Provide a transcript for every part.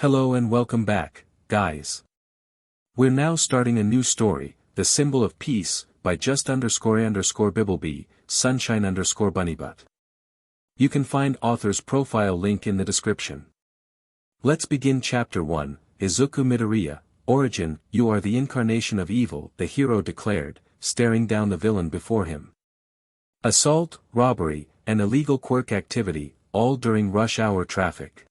Hello and welcome back, guys. We're now starting a new story, The Symbol of Peace, by just_a_bibblebee, sunshine_bunnybutt. You can find author's profile link in the description. Let's begin Chapter 1, Izuku Midoriya, Origin. You are the incarnation of evil, the hero declared, staring down the villain before him. Assault, robbery, and illegal quirk activity, all during rush hour traffic.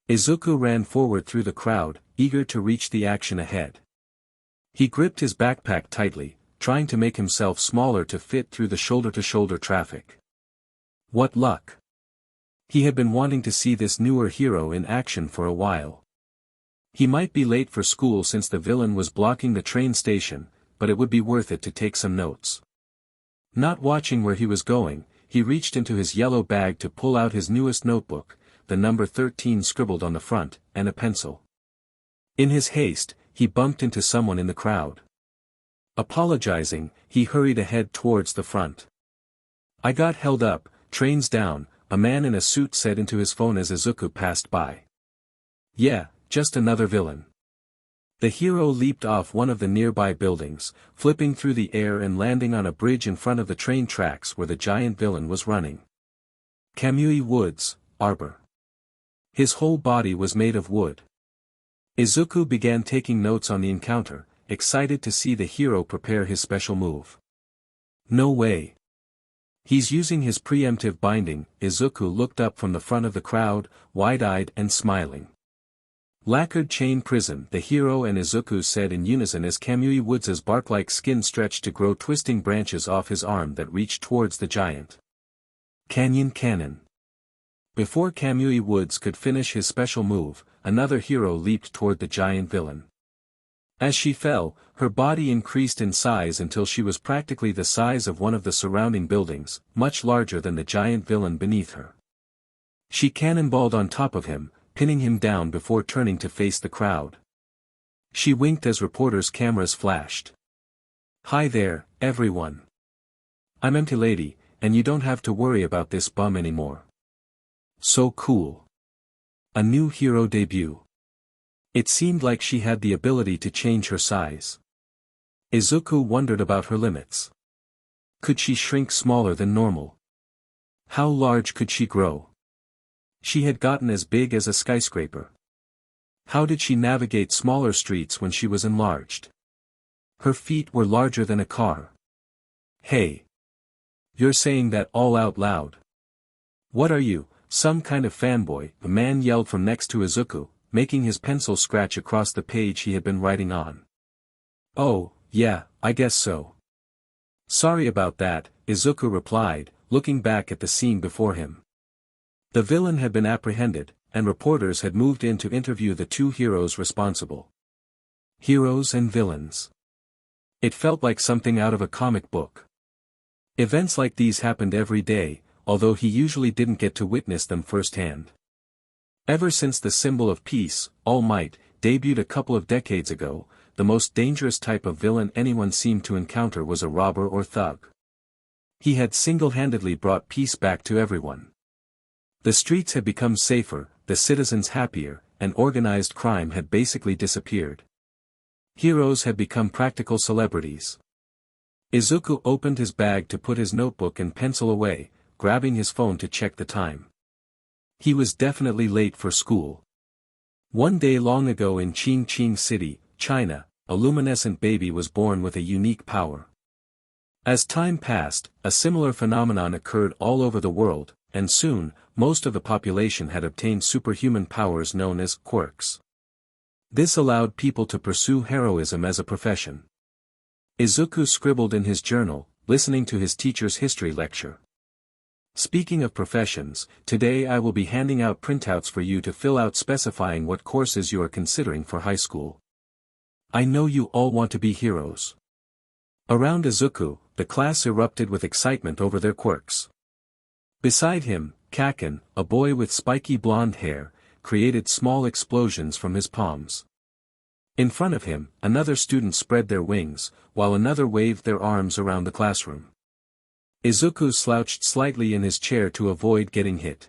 Izuku ran forward through the crowd, eager to reach the action ahead. He gripped his backpack tightly, trying to make himself smaller to fit through the shoulder-to-shoulder traffic. What luck! He had been wanting to see this newer hero in action for a while. He might be late for school since the villain was blocking the train station, but it would be worth it to take some notes. Not watching where he was going, he reached into his yellow bag to pull out his newest notebook, the number 13 scribbled on the front, and a pencil. In his haste, he bumped into someone in the crowd. Apologizing, he hurried ahead towards the front. "I got held up, train's down," a man in a suit said into his phone as Izuku passed by. "Yeah, just another villain." The hero leaped off one of the nearby buildings, flipping through the air and landing on a bridge in front of the train tracks where the giant villain was running. Kamui Woods, Arbor. His whole body was made of wood. Izuku began taking notes on the encounter, excited to see the hero prepare his special move. No way. He's using his preemptive binding. Izuku looked up from the front of the crowd, wide-eyed and smiling. Lacquered chain prison, the hero and Izuku said in unison as Kamui Woods' bark-like skin stretched to grow twisting branches off his arm that reached towards the giant. Canyon Cannon. Before Kamui Woods could finish his special move, another hero leaped toward the giant villain. As she fell, her body increased in size until she was practically the size of one of the surrounding buildings, much larger than the giant villain beneath her. She cannonballed on top of him, pinning him down before turning to face the crowd. She winked as reporters' cameras flashed. "Hi there, everyone. I'm Empty Lady, and you don't have to worry about this bum anymore." So cool. A new hero debut. It seemed like she had the ability to change her size. Izuku wondered about her limits. Could she shrink smaller than normal? How large could she grow? She had gotten as big as a skyscraper. How did she navigate smaller streets when she was enlarged? Her feet were larger than a car. Hey! You're saying that all out loud. What are you, some kind of fanboy? The man yelled from next to Izuku, making his pencil scratch across the page he had been writing on. "Oh, yeah, I guess so. Sorry about that," Izuku replied, looking back at the scene before him. The villain had been apprehended, and reporters had moved in to interview the two heroes responsible. Heroes and villains. It felt like something out of a comic book. Events like these happened every day, although he usually didn't get to witness them firsthand. Ever since the Symbol of Peace, All Might, debuted a couple of decades ago, the most dangerous type of villain anyone seemed to encounter was a robber or thug. He had single-handedly brought peace back to everyone. The streets had become safer, the citizens happier, and organized crime had basically disappeared. Heroes had become practical celebrities. Izuku opened his bag to put his notebook and pencil away, grabbing his phone to check the time. He was definitely late for school. One day long ago in Qingqing City, China, a luminescent baby was born with a unique power. As time passed, a similar phenomenon occurred all over the world, and soon, most of the population had obtained superhuman powers known as quirks. This allowed people to pursue heroism as a profession. Izuku scribbled in his journal, listening to his teacher's history lecture. "Speaking of professions, today I will be handing out printouts for you to fill out specifying what courses you are considering for high school. I know you all want to be heroes." Around Izuku, the class erupted with excitement over their quirks. Beside him, Kacchan, a boy with spiky blonde hair, created small explosions from his palms. In front of him, another student spread their wings, while another waved their arms around the classroom. Izuku slouched slightly in his chair to avoid getting hit.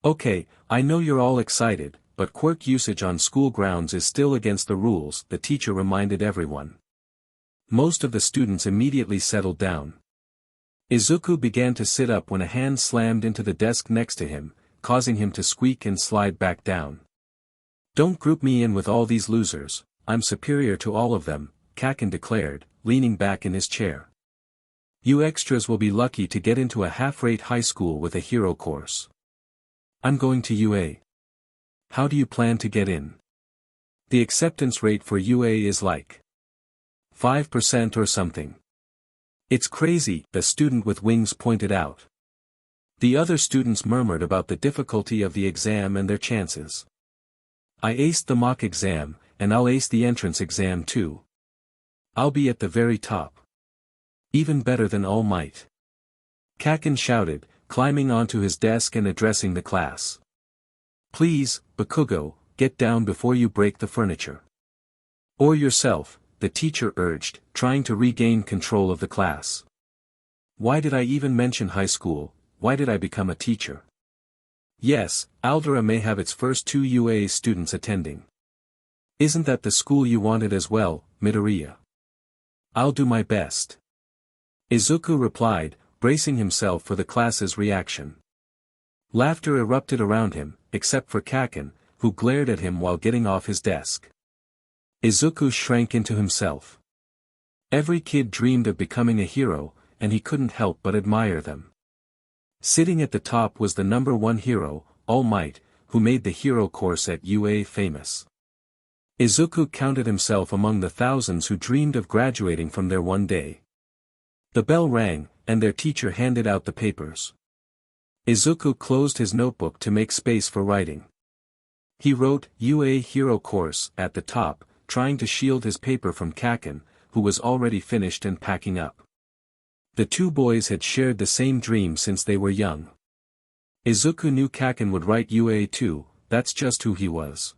"Okay, I know you're all excited, but quirk usage on school grounds is still against the rules, the teacher reminded everyone. Most of the students immediately settled down. Izuku began to sit up when a hand slammed into the desk next to him, causing him to squeak and slide back down. Don't group me in with all these losers, I'm superior to all of them, Kacchan declared, leaning back in his chair. You extras will be lucky to get into a half-rate high school with a hero course. I'm going to UA. How do you plan to get in? The acceptance rate for UA is like 5% or something. It's crazy, the student with wings pointed out. The other students murmured about the difficulty of the exam and their chances. I aced the mock exam, and I'll ace the entrance exam too. I'll be at the very top. Even better than All Might. Kacchan shouted, climbing onto his desk and addressing the class. Please, Bakugo, get down before you break the furniture. Or yourself, the teacher urged, trying to regain control of the class. Why did I even mention high school? Why did I become a teacher? Yes, Aldera may have its first 2 UA students attending. Isn't that the school you wanted as well, Midoriya? I'll do my best. Izuku replied, bracing himself for the class's reaction. Laughter erupted around him, except for Kacchan, who glared at him while getting off his desk. Izuku shrank into himself. Every kid dreamed of becoming a hero, and he couldn't help but admire them. Sitting at the top was the number 1 hero, All Might, who made the hero course at UA famous. Izuku counted himself among the thousands who dreamed of graduating from there one day. The bell rang, and their teacher handed out the papers. Izuku closed his notebook to make space for writing. He wrote, UA Hero Course, at the top, trying to shield his paper from Kacchan, who was already finished and packing up. The 2 boys had shared the same dream since they were young. Izuku knew Kacchan would write UA too, that's just who he was.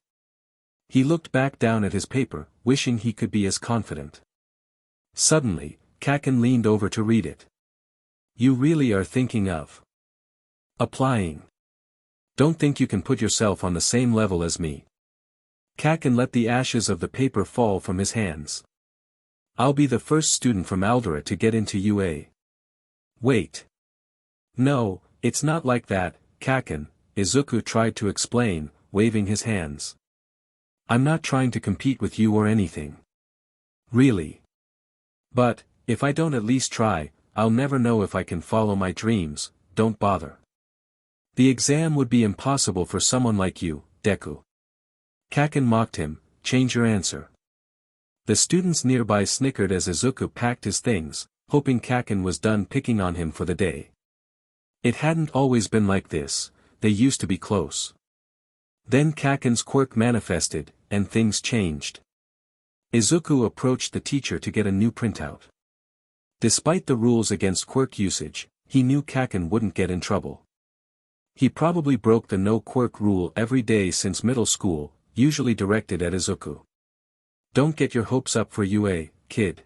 He looked back down at his paper, wishing he could be as confident. Suddenly, Kacchan leaned over to read it. You really are thinking of applying. Don't think you can put yourself on the same level as me. Kacchan let the ashes of the paper fall from his hands. I'll be the first student from Aldera to get into UA. Wait. No, it's not like that, Kacchan, Izuku tried to explain, waving his hands. I'm not trying to compete with you or anything. Really. But, if I don't at least try, I'll never know if I can follow my dreams, don't bother. The exam would be impossible for someone like you, Deku. Kacchan mocked him, change your answer. The students nearby snickered as Izuku packed his things, hoping Kacchan was done picking on him for the day. It hadn't always been like this, they used to be close. Then Kacchan's quirk manifested, and things changed. Izuku approached the teacher to get a new printout. Despite the rules against quirk usage, he knew Kacchan wouldn't get in trouble. He probably broke the no quirk rule every day since middle school, usually directed at Izuku. Don't get your hopes up for UA, kid.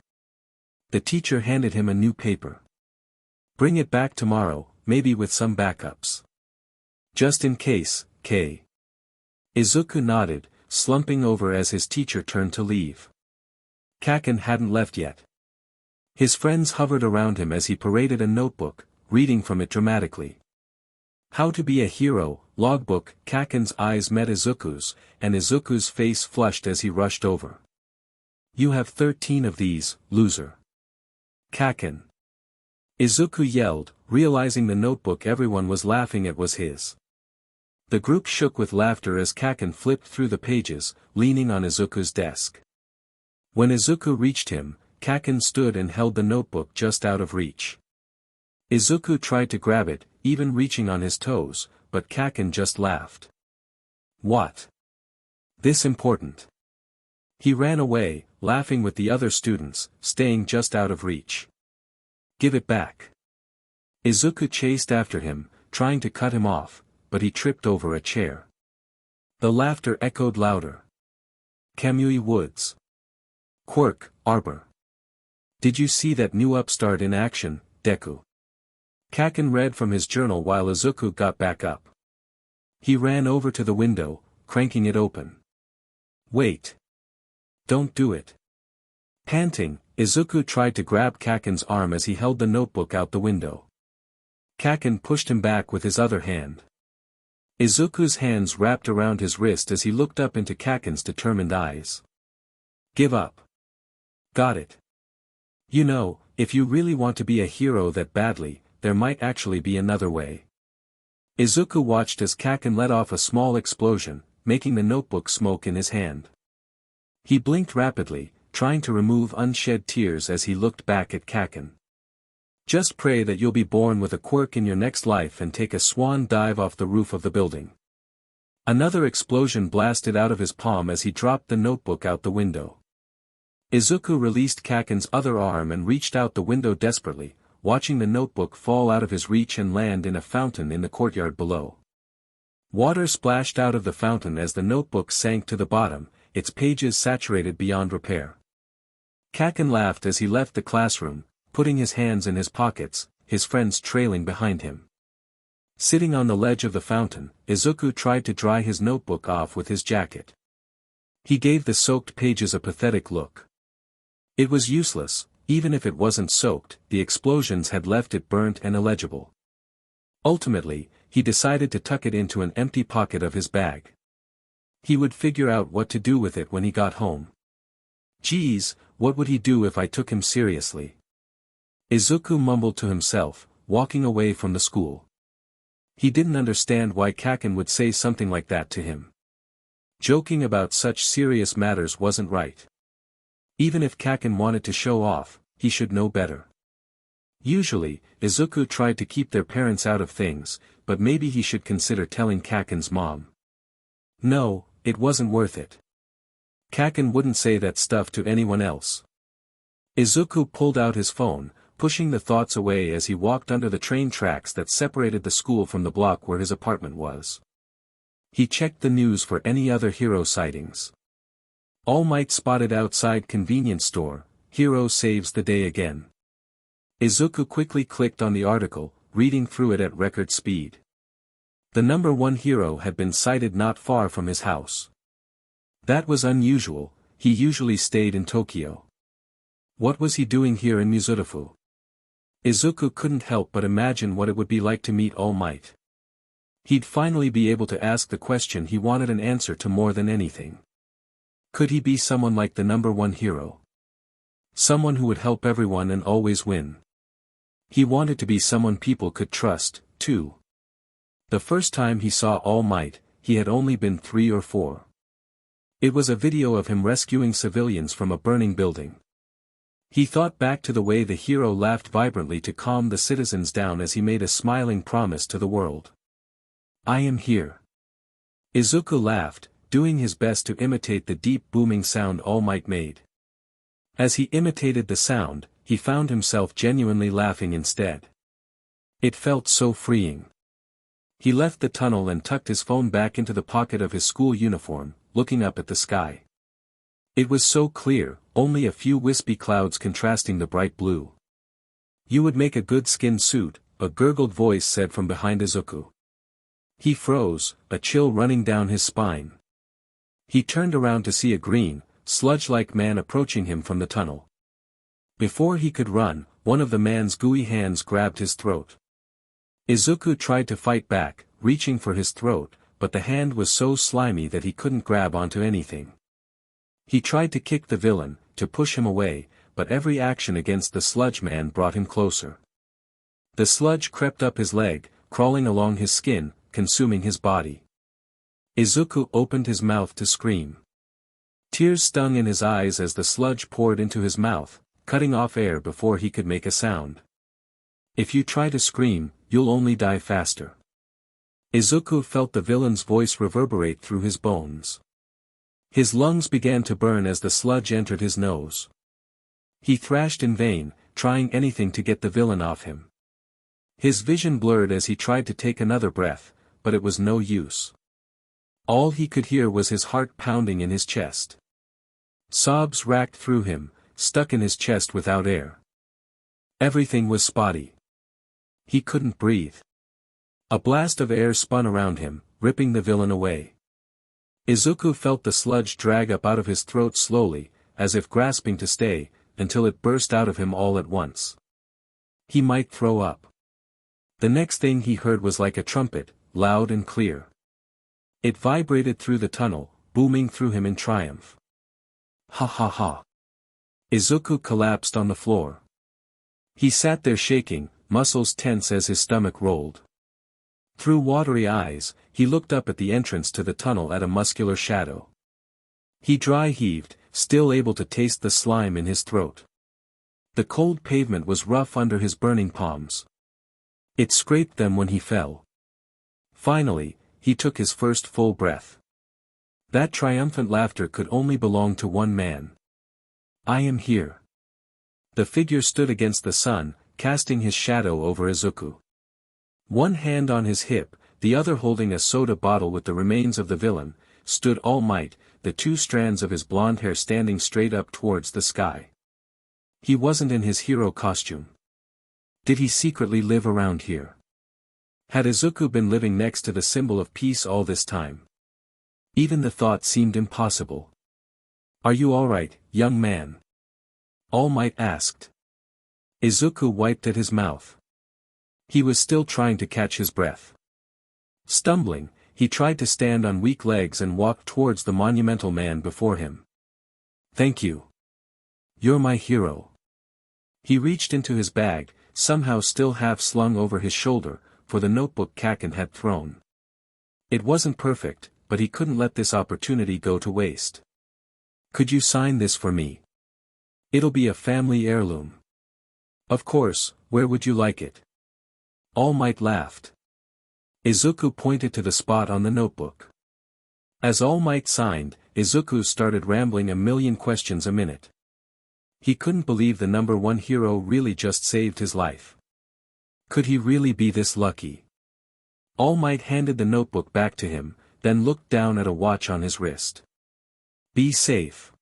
The teacher handed him a new paper. Bring it back tomorrow, maybe with some backups. Just in case, K. Izuku nodded, slumping over as his teacher turned to leave. Kacchan hadn't left yet. His friends hovered around him as he paraded a notebook, reading from it dramatically. How to be a hero, logbook. Kacchan's eyes met Izuku's, and Izuku's face flushed as he rushed over. You have 13 of these, loser. Kacchan. Izuku yelled, realizing the notebook everyone was laughing at was his. The group shook with laughter as Kacchan flipped through the pages, leaning on Izuku's desk. When Izuku reached him, Kacchan stood and held the notebook just out of reach. Izuku tried to grab it, even reaching on his toes, but Kacchan just laughed. What? This important? He ran away, laughing with the other students, staying just out of reach. Give it back. Izuku chased after him, trying to cut him off, but he tripped over a chair. The laughter echoed louder. Kamui Woods. Quirk, Arbor. Did you see that new upstart in action, Deku? Kacchan read from his journal while Izuku got back up. He ran over to the window, cranking it open. Wait. Don't do it. Panting, Izuku tried to grab Kacchan's arm as he held the notebook out the window. Kacchan pushed him back with his other hand. Izuku's hands wrapped around his wrist as he looked up into Kacchan's determined eyes. Give up. Got it. You know, if you really want to be a hero that badly, there might actually be another way. Izuku watched as Kacchan let off a small explosion, making the notebook smoke in his hand. He blinked rapidly, trying to remove unshed tears as he looked back at Kacchan. Just pray that you'll be born with a quirk in your next life and take a swan dive off the roof of the building. Another explosion blasted out of his palm as he dropped the notebook out the window. Izuku released Kacchan's other arm and reached out the window desperately, watching the notebook fall out of his reach and land in a fountain in the courtyard below. Water splashed out of the fountain as the notebook sank to the bottom, its pages saturated beyond repair. Kacchan laughed as he left the classroom, putting his hands in his pockets, his friends trailing behind him. Sitting on the ledge of the fountain, Izuku tried to dry his notebook off with his jacket. He gave the soaked pages a pathetic look. It was useless, even if it wasn't soaked, the explosions had left it burnt and illegible. Ultimately, he decided to tuck it into an empty pocket of his bag. He would figure out what to do with it when he got home. Geez, what would he do if I took him seriously? Izuku mumbled to himself, walking away from the school. He didn't understand why Kacchan would say something like that to him. Joking about such serious matters wasn't right. Even if Kacchan wanted to show off, he should know better. Usually, Izuku tried to keep their parents out of things, but maybe he should consider telling Kacchan's mom. No, it wasn't worth it. Kacchan wouldn't say that stuff to anyone else. Izuku pulled out his phone, pushing the thoughts away as he walked under the train tracks that separated the school from the block where his apartment was. He checked the news for any other hero sightings. All Might spotted outside convenience store, hero saves the day again. Izuku quickly clicked on the article, reading through it at record speed. The number one hero had been sighted not far from his house. That was unusual, he usually stayed in Tokyo. What was he doing here in Mizurufu? Izuku couldn't help but imagine what it would be like to meet All Might. He'd finally be able to ask the question he wanted an answer to more than anything. Could he be someone like the number one hero? Someone who would help everyone and always win. He wanted to be someone people could trust, too. The first time he saw All Might, he had only been 3 or 4. It was a video of him rescuing civilians from a burning building. He thought back to the way the hero laughed vibrantly to calm the citizens down as he made a smiling promise to the world. I am here. Izuku laughed, doing his best to imitate the deep booming sound All Might made. As he imitated the sound, he found himself genuinely laughing instead. It felt so freeing. He left the tunnel and tucked his phone back into the pocket of his school uniform, looking up at the sky. It was so clear, only a few wispy clouds contrasting the bright blue. You would make a good skin suit, a gurgled voice said from behind Izuku. He froze, a chill running down his spine. He turned around to see a green, sludge-like man approaching him from the tunnel. Before he could run, one of the man's gooey hands grabbed his throat. Izuku tried to fight back, reaching for his throat, but the hand was so slimy that he couldn't grab onto anything. He tried to kick the villain, to push him away, but every action against the sludge man brought him closer. The sludge crept up his leg, crawling along his skin, consuming his body. Izuku opened his mouth to scream. Tears stung in his eyes as the sludge poured into his mouth, cutting off air before he could make a sound. If you try to scream, you'll only die faster. Izuku felt the villain's voice reverberate through his bones. His lungs began to burn as the sludge entered his nose. He thrashed in vain, trying anything to get the villain off him. His vision blurred as he tried to take another breath, but it was no use. All he could hear was his heart pounding in his chest. Sobs racked through him, stuck in his chest without air. Everything was spotty. He couldn't breathe. A blast of air spun around him, ripping the villain away. Izuku felt the sludge drag up out of his throat slowly, as if grasping to stay, until it burst out of him all at once. He might throw up. The next thing he heard was like a trumpet, loud and clear. It vibrated through the tunnel, booming through him in triumph. Ha ha ha. Izuku collapsed on the floor. He sat there shaking, muscles tense as his stomach rolled. Through watery eyes, he looked up at the entrance to the tunnel at a muscular shadow. He dry heaved, still able to taste the slime in his throat. The cold pavement was rough under his burning palms. It scraped them when he fell. Finally, he took his first full breath. That triumphant laughter could only belong to one man. I am here. The figure stood against the sun, casting his shadow over Izuku. One hand on his hip, the other holding a soda bottle with the remains of the villain, stood All Might, the two strands of his blonde hair standing straight up towards the sky. He wasn't in his hero costume. Did he secretly live around here? Had Izuku been living next to the symbol of peace all this time? Even the thought seemed impossible. Are you alright, young man? All Might asked. Izuku wiped at his mouth. He was still trying to catch his breath. Stumbling, he tried to stand on weak legs and walk towards the monumental man before him. Thank you. You're my hero. He reached into his bag, somehow still half slung over his shoulder, for the notebook Kacchan had thrown. It wasn't perfect, but he couldn't let this opportunity go to waste. Could you sign this for me? It'll be a family heirloom. Of course, where would you like it? All Might laughed. Izuku pointed to the spot on the notebook. As All Might signed, Izuku started rambling a million questions a minute. He couldn't believe the number one hero really just saved his life. Could he really be this lucky? All Might handed the notebook back to him, then looked down at a watch on his wrist. Be safe.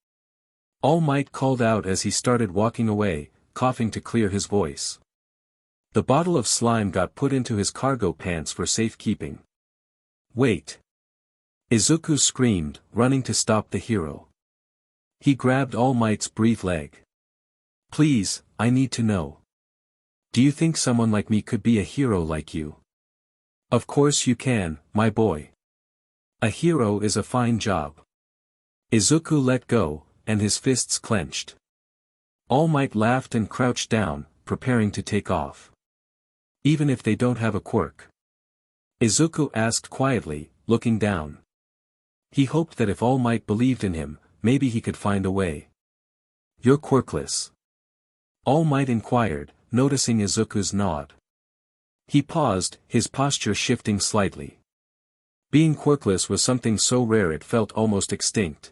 All Might called out as he started walking away, coughing to clear his voice. The bottle of slime got put into his cargo pants for safekeeping. Wait! Izuku screamed, running to stop the hero. He grabbed All Might's brief leg. Please, I need to know. Do you think someone like me could be a hero like you? Of course you can, my boy. A hero is a fine job. Izuku let go, and his fists clenched. All Might laughed and crouched down, preparing to take off. Even if they don't have a quirk? Izuku asked quietly, looking down. He hoped that if All Might believed in him, maybe he could find a way. You're quirkless. All Might inquired, noticing Izuku's nod. He paused, his posture shifting slightly. Being quirkless was something so rare it felt almost extinct.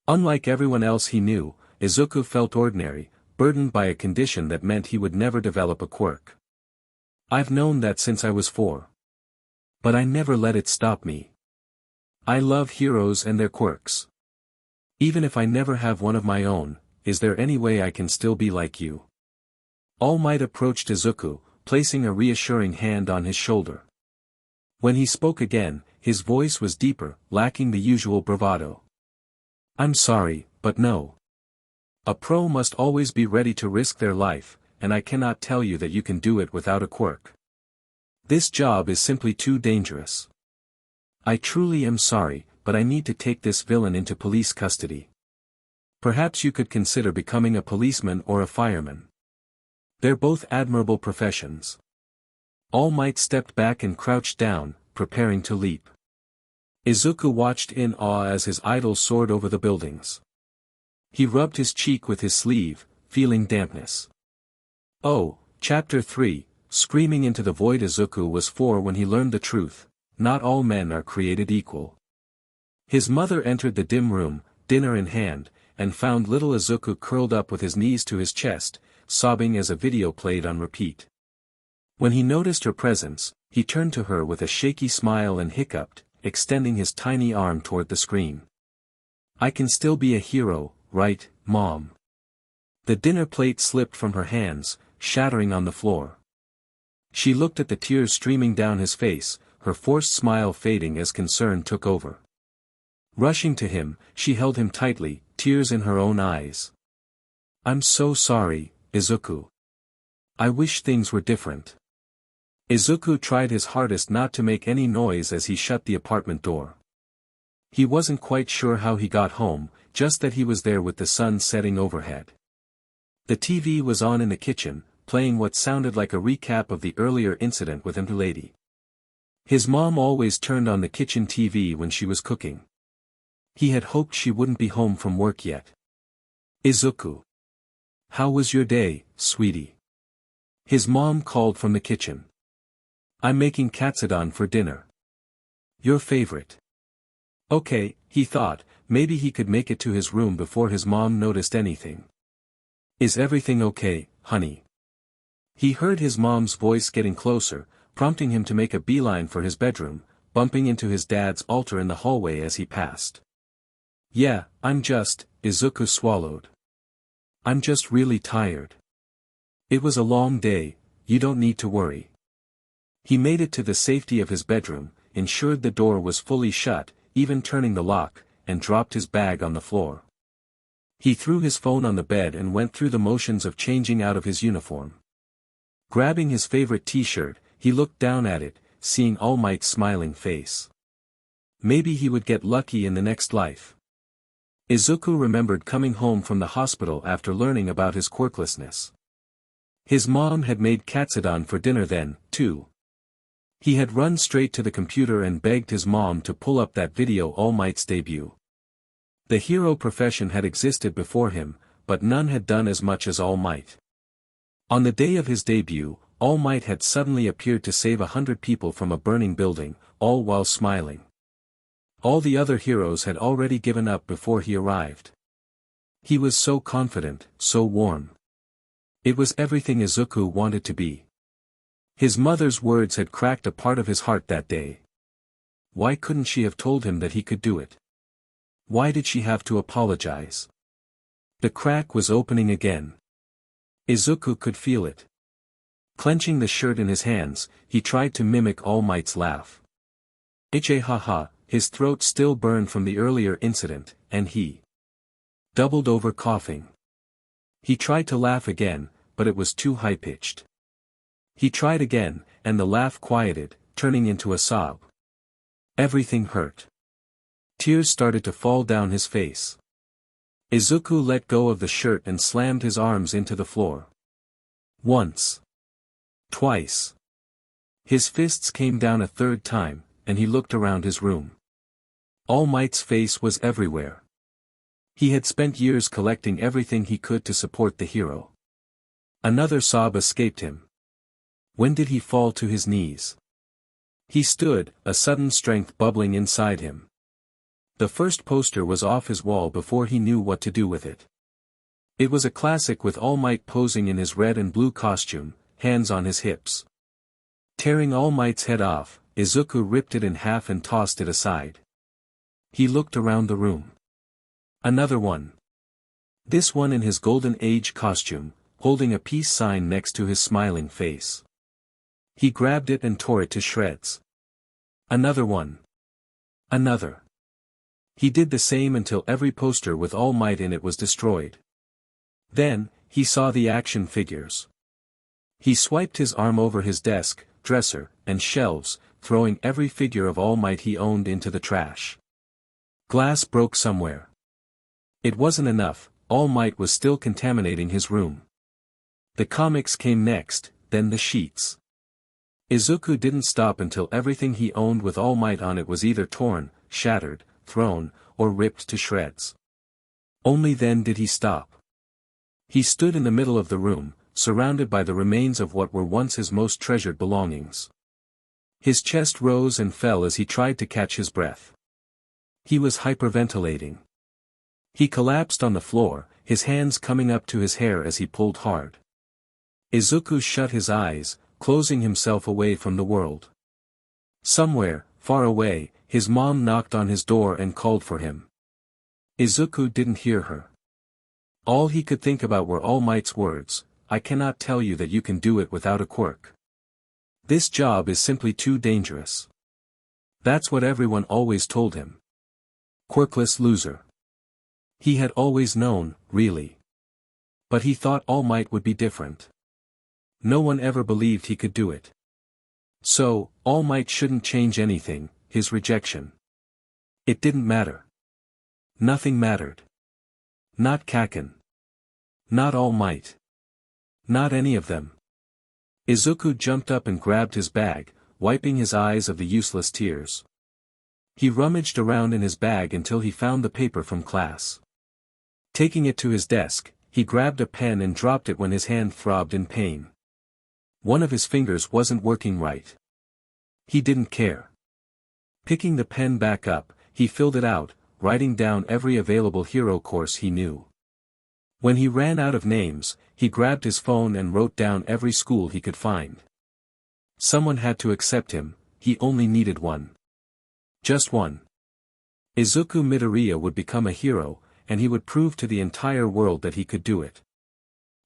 Unlike everyone else he knew, Izuku felt ordinary, burdened by a condition that meant he would never develop a quirk. I've known that since I was 4. But I never let it stop me. I love heroes and their quirks. Even if I never have one of my own, is there any way I can still be like you? All Might approached Izuku, placing a reassuring hand on his shoulder. When he spoke again, his voice was deeper, lacking the usual bravado. I'm sorry, but no. A pro must always be ready to risk their life, and I cannot tell you that you can do it without a quirk. This job is simply too dangerous. I truly am sorry, but I need to take this villain into police custody. Perhaps you could consider becoming a policeman or a fireman. They're both admirable professions. All Might stepped back and crouched down, preparing to leap. Izuku watched in awe as his idol soared over the buildings. He rubbed his cheek with his sleeve, feeling dampness. Oh, Chapter 3, Screaming into the void. Izuku was 4 when he learned the truth, not all men are created equal. His mother entered the dim room, dinner in hand, and found little Izuku curled up with his knees to his chest, sobbing as a video played on repeat. When he noticed her presence, he turned to her with a shaky smile and hiccuped, extending his tiny arm toward the screen. I can still be a hero, right, Mom? The dinner plate slipped from her hands, shattering on the floor. She looked at the tears streaming down his face, her forced smile fading as concern took over. Rushing to him, she held him tightly, tears in her own eyes. "I'm so sorry, Izuku. I wish things were different." Izuku tried his hardest not to make any noise as he shut the apartment door. He wasn't quite sure how he got home, just that he was there with the sun setting overhead. The TV was on in the kitchen, playing what sounded like a recap of the earlier incident with the lady. His mom always turned on the kitchen TV when she was cooking. He had hoped she wouldn't be home from work yet. "Izuku. How was your day, sweetie?" His mom called from the kitchen. "I'm making katsudon for dinner. Your favorite." Okay, he thought, maybe he could make it to his room before his mom noticed anything. "Is everything okay, honey?" He heard his mom's voice getting closer, prompting him to make a beeline for his bedroom, bumping into his dad's altar in the hallway as he passed. "Yeah, Izuku swallowed. "I'm just really tired. It was a long day, you don't need to worry." He made it to the safety of his bedroom, ensured the door was fully shut, even turning the lock, and dropped his bag on the floor. He threw his phone on the bed and went through the motions of changing out of his uniform. Grabbing his favorite t-shirt, he looked down at it, seeing All Might's smiling face. Maybe he would get lucky in the next life. Izuku remembered coming home from the hospital after learning about his quirklessness. His mom had made katsudon for dinner then, too. He had run straight to the computer and begged his mom to pull up that video All Might's debut. The hero profession had existed before him, but none had done as much as All Might. On the day of his debut, All Might had suddenly appeared to save 100 people from a burning building, all while smiling. All the other heroes had already given up before he arrived. He was so confident, so warm. It was everything Izuku wanted to be. His mother's words had cracked a part of his heart that day. Why couldn't she have told him that he could do it? Why did she have to apologize? The crack was opening again. Izuku could feel it. Clenching the shirt in his hands, he tried to mimic All Might's laugh. Ha, his throat still burned from the earlier incident, and he doubled over coughing. He tried to laugh again, but it was too high-pitched. He tried again, and the laugh quieted, turning into a sob. Everything hurt. Tears started to fall down his face. Izuku let go of the shirt and slammed his arms into the floor. Once. Twice. His fists came down a third time, and he looked around his room. All Might's face was everywhere. He had spent years collecting everything he could to support the hero. Another sob escaped him. When did he fall to his knees? He stood, a sudden strength bubbling inside him. The first poster was off his wall before he knew what to do with it. It was a classic with All Might posing in his red and blue costume, hands on his hips. Tearing All Might's head off, Izuku ripped it in half and tossed it aside. He looked around the room. Another one. This one in his Golden Age costume, holding a peace sign next to his smiling face. He grabbed it and tore it to shreds. Another one. Another. He did the same until every poster with All Might in it was destroyed. Then, he saw the action figures. He swiped his arm over his desk, dresser, and shelves, throwing every figure of All Might he owned into the trash. Glass broke somewhere. It wasn't enough, All Might was still contaminating his room. The comics came next, then the sheets. Izuku didn't stop until everything he owned with All Might on it was either torn, shattered, thrown, or ripped to shreds. Only then did he stop. He stood in the middle of the room, surrounded by the remains of what were once his most treasured belongings. His chest rose and fell as he tried to catch his breath. He was hyperventilating. He collapsed on the floor, his hands coming up to his hair as he pulled hard. Izuku shut his eyes, closing himself away from the world. Somewhere, far away, his mom knocked on his door and called for him. Izuku didn't hear her. All he could think about were All Might's words, "I cannot tell you that you can do it without a quirk. This job is simply too dangerous." That's what everyone always told him. Quirkless loser. He had always known, really. But he thought All Might would be different. No one ever believed he could do it. So, All Might shouldn't change anything, his rejection. It didn't matter. Nothing mattered. Not Kacchan. Not All Might. Not any of them. Izuku jumped up and grabbed his bag, wiping his eyes of the useless tears. He rummaged around in his bag until he found the paper from class. Taking it to his desk, he grabbed a pen and dropped it when his hand throbbed in pain. One of his fingers wasn't working right. He didn't care. Picking the pen back up, he filled it out, writing down every available hero course he knew. When he ran out of names, he grabbed his phone and wrote down every school he could find. Someone had to accept him, he only needed one. Just one. Izuku Midoriya would become a hero, and he would prove to the entire world that he could do it.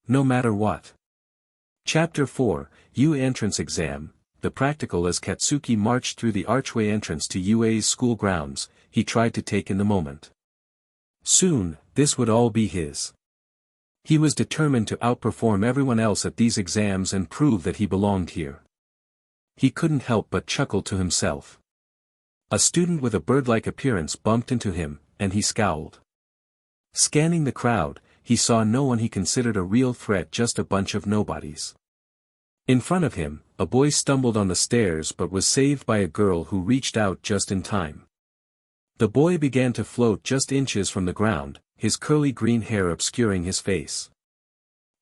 No matter what. Chapter 4, U Entrance Exam. The practical. As Katsuki marched through the archway entrance to UA's school grounds, he tried to take in the moment. Soon, this would all be his. He was determined to outperform everyone else at these exams and prove that he belonged here. He couldn't help but chuckle to himself. A student with a bird-like appearance bumped into him, and he scowled. Scanning the crowd, he saw no one he considered a real threat, just a bunch of nobodies. In front of him, a boy stumbled on the stairs but was saved by a girl who reached out just in time. The boy began to float just inches from the ground, his curly green hair obscuring his face.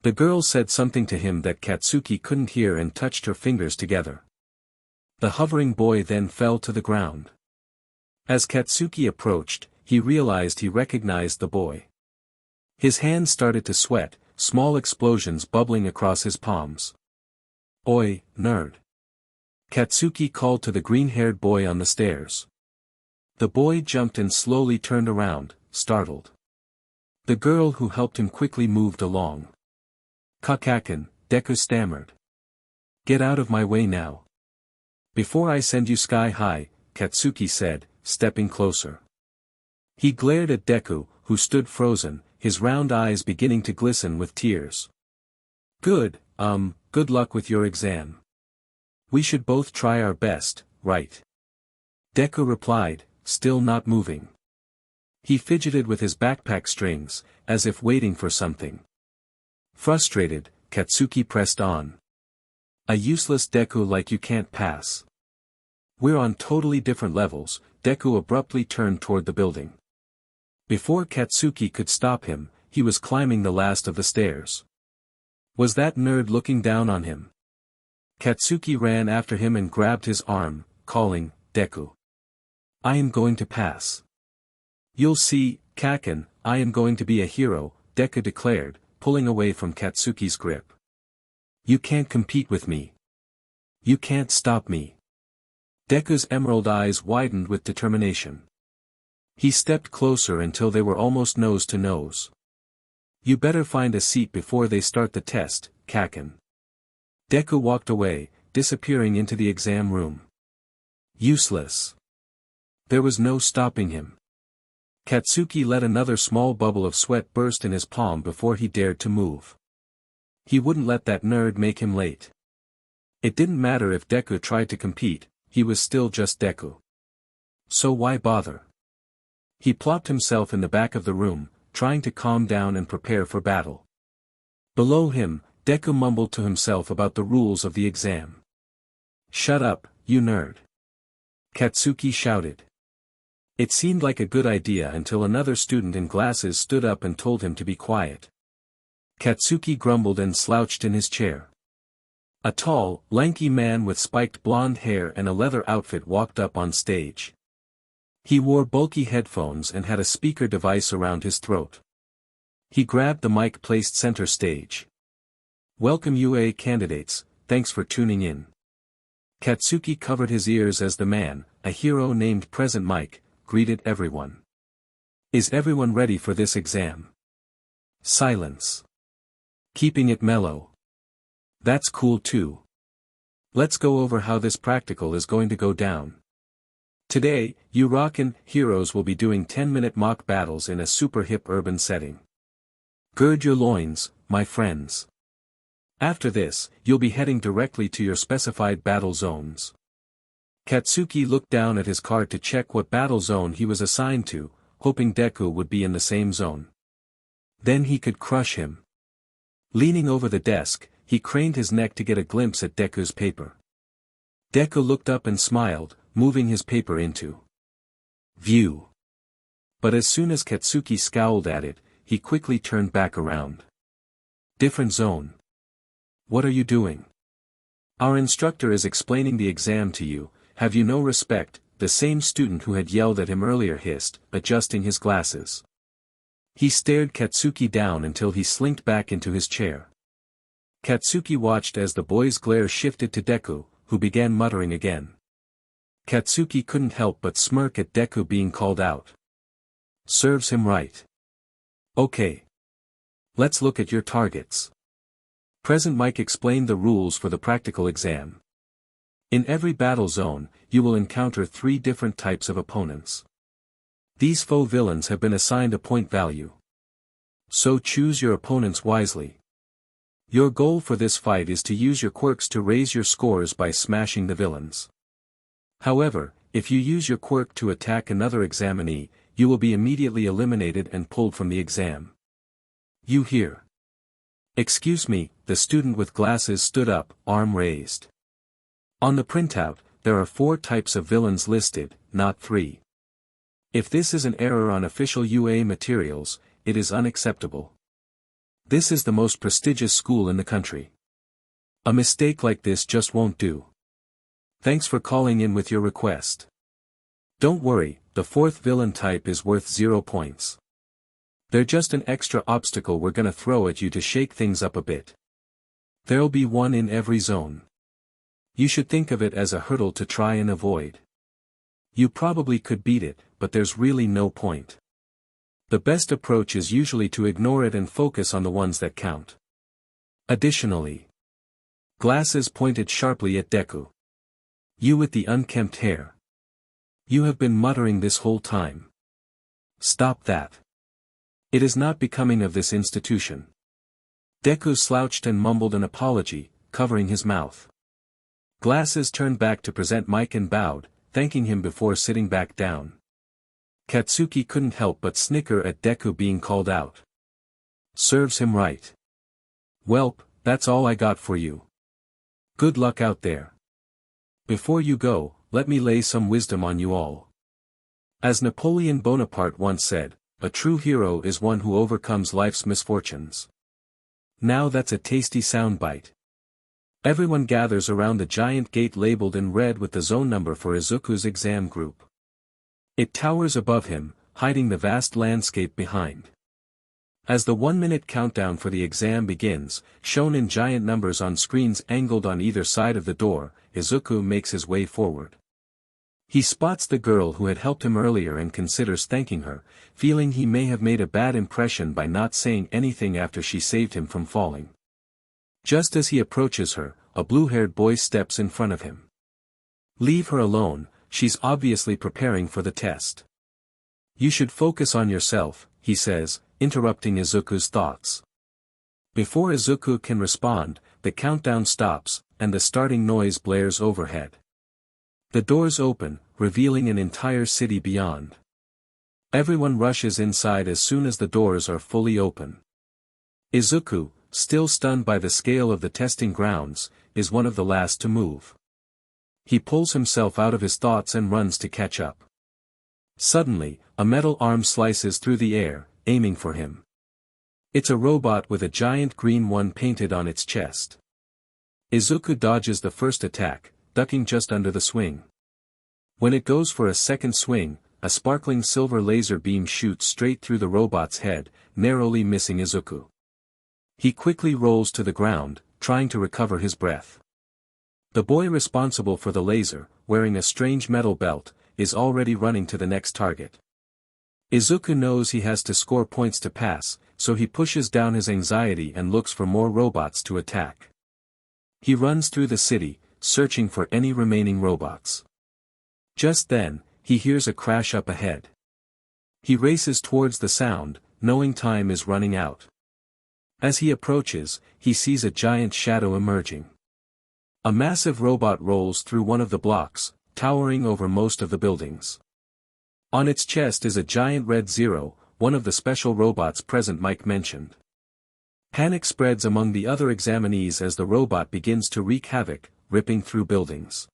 The girl said something to him that Katsuki couldn't hear and touched her fingers together. The hovering boy then fell to the ground. As Katsuki approached, he realized he recognized the boy. His hands started to sweat, small explosions bubbling across his palms. "Oi, nerd!" Katsuki called to the green-haired boy on the stairs. The boy jumped and slowly turned around, startled. The girl who helped him quickly moved along. "Kacchan," Deku stammered. "Get out of my way now. Before I send you sky high," Katsuki said, stepping closer. He glared at Deku, who stood frozen, his round eyes beginning to glisten with tears. Good luck with your exam. We should both try our best, right?" Deku replied, still not moving. He fidgeted with his backpack strings, as if waiting for something. Frustrated, Katsuki pressed on. "A useless Deku like you can't pass. We're on totally different levels." Deku abruptly turned toward the building. Before Katsuki could stop him, he was climbing the last of the stairs. Was that nerd looking down on him? Katsuki ran after him and grabbed his arm, calling, "Deku. I am going to pass. You'll see, Kacchan, I am going to be a hero," Deku declared, pulling away from Katsuki's grip. "You can't compete with me. You can't stop me." Deku's emerald eyes widened with determination. He stepped closer until they were almost nose to nose. "You better find a seat before they start the test, Kacchan." Deku walked away, disappearing into the exam room. Useless. There was no stopping him. Katsuki let another small bubble of sweat burst in his palm before he dared to move. He wouldn't let that nerd make him late. It didn't matter if Deku tried to compete, he was still just Deku. So why bother? He plopped himself in the back of the room, trying to calm down and prepare for battle. Below him, Deku mumbled to himself about the rules of the exam. "Shut up, you nerd!" Katsuki shouted. It seemed like a good idea until another student in glasses stood up and told him to be quiet. Katsuki grumbled and slouched in his chair. A tall, lanky man with spiked blonde hair and a leather outfit walked up on stage. He wore bulky headphones and had a speaker device around his throat. He grabbed the mic placed center stage. "Welcome UA candidates, thanks for tuning in." Katsuki covered his ears as the man, a hero named Present Mike, greeted everyone. "Is everyone ready for this exam?" Silence. "Keeping it mellow. That's cool too. Let's go over how this practical is going to go down." Today, you rockin' heroes will be doing 10-minute mock battles in a super hip urban setting. Gird your loins, my friends. After this, you'll be heading directly to your specified battle zones. Katsuki looked down at his card to check what battle zone he was assigned to, hoping Deku would be in the same zone. Then he could crush him. Leaning over the desk, he craned his neck to get a glimpse at Deku's paper. Deku looked up and smiled, moving his paper into view. But as soon as Katsuki scowled at it, he quickly turned back around. Different zone. What are you doing? Our instructor is explaining the exam to you, have you no respect? The same student who had yelled at him earlier hissed, adjusting his glasses. He stared Katsuki down until he slinked back into his chair. Katsuki watched as the boy's glare shifted to Deku, who began muttering again. Katsuki couldn't help but smirk at Deku being called out. Serves him right. Okay. Let's look at your targets. Present Mike explained the rules for the practical exam. In every battle zone, you will encounter 3 different types of opponents. These foe villains have been assigned a point value. So choose your opponents wisely. Your goal for this fight is to use your quirks to raise your scores by smashing the villains. However, if you use your quirk to attack another examinee, you will be immediately eliminated and pulled from the exam. You hear? Excuse me, the student with glasses stood up, arm raised. On the printout, there are 4 types of villains listed, not 3. If this is an error on official UA materials, it is unacceptable. This is the most prestigious school in the country. A mistake like this just won't do. Thanks for calling in with your request. Don't worry, the 4th villain type is worth 0 points. They're just an extra obstacle we're gonna throw at you to shake things up a bit. There'll be one in every zone. You should think of it as a hurdle to try and avoid. You probably could beat it, but there's really no point. The best approach is usually to ignore it and focus on the ones that count. Additionally, glasses pointed sharply at Deku. You with the unkempt hair. You have been muttering this whole time. Stop that. It is not becoming of this institution. Deku slouched and mumbled an apology, covering his mouth. Glasses turned back to present Mike and bowed, thanking him before sitting back down. Katsuki couldn't help but snicker at Deku being called out. Serves him right. Welp, that's all I got for you. Good luck out there. Before you go, let me lay some wisdom on you all. As Napoleon Bonaparte once said, a true hero is one who overcomes life's misfortunes. Now that's a tasty soundbite. Everyone gathers around the giant gate labeled in red with the zone number for Izuku's exam group. It towers above him, hiding the vast landscape behind. As the 1-minute countdown for the exam begins, shown in giant numbers on screens angled on either side of the door, Izuku makes his way forward. He spots the girl who had helped him earlier and considers thanking her, feeling he may have made a bad impression by not saying anything after she saved him from falling. Just as he approaches her, a blue-haired boy steps in front of him. Leave her alone, she's obviously preparing for the test. You should focus on yourself, he says, interrupting Izuku's thoughts. Before Izuku can respond, the countdown stops, and the starting noise blares overhead. The doors open, revealing an entire city beyond. Everyone rushes inside as soon as the doors are fully open. Izuku, still stunned by the scale of the testing grounds, is one of the last to move. He pulls himself out of his thoughts and runs to catch up. Suddenly, a metal arm slices through the air, aiming for him. It's a robot with a giant green one painted on its chest. Izuku dodges the first attack, ducking just under the swing. When it goes for a second swing, a sparkling silver laser beam shoots straight through the robot's head, narrowly missing Izuku. He quickly rolls to the ground, trying to recover his breath. The boy responsible for the laser, wearing a strange metal belt, is already running to the next target. Izuku knows he has to score points to pass, so he pushes down his anxiety and looks for more robots to attack. He runs through the city, searching for any remaining robots. Just then, he hears a crash up ahead. He races towards the sound, knowing time is running out. As he approaches, he sees a giant shadow emerging. A massive robot rolls through one of the blocks, towering over most of the buildings. On its chest is a giant red zero, one of the special robots present Mike mentioned. Panic spreads among the other examinees as the robot begins to wreak havoc, ripping through buildings.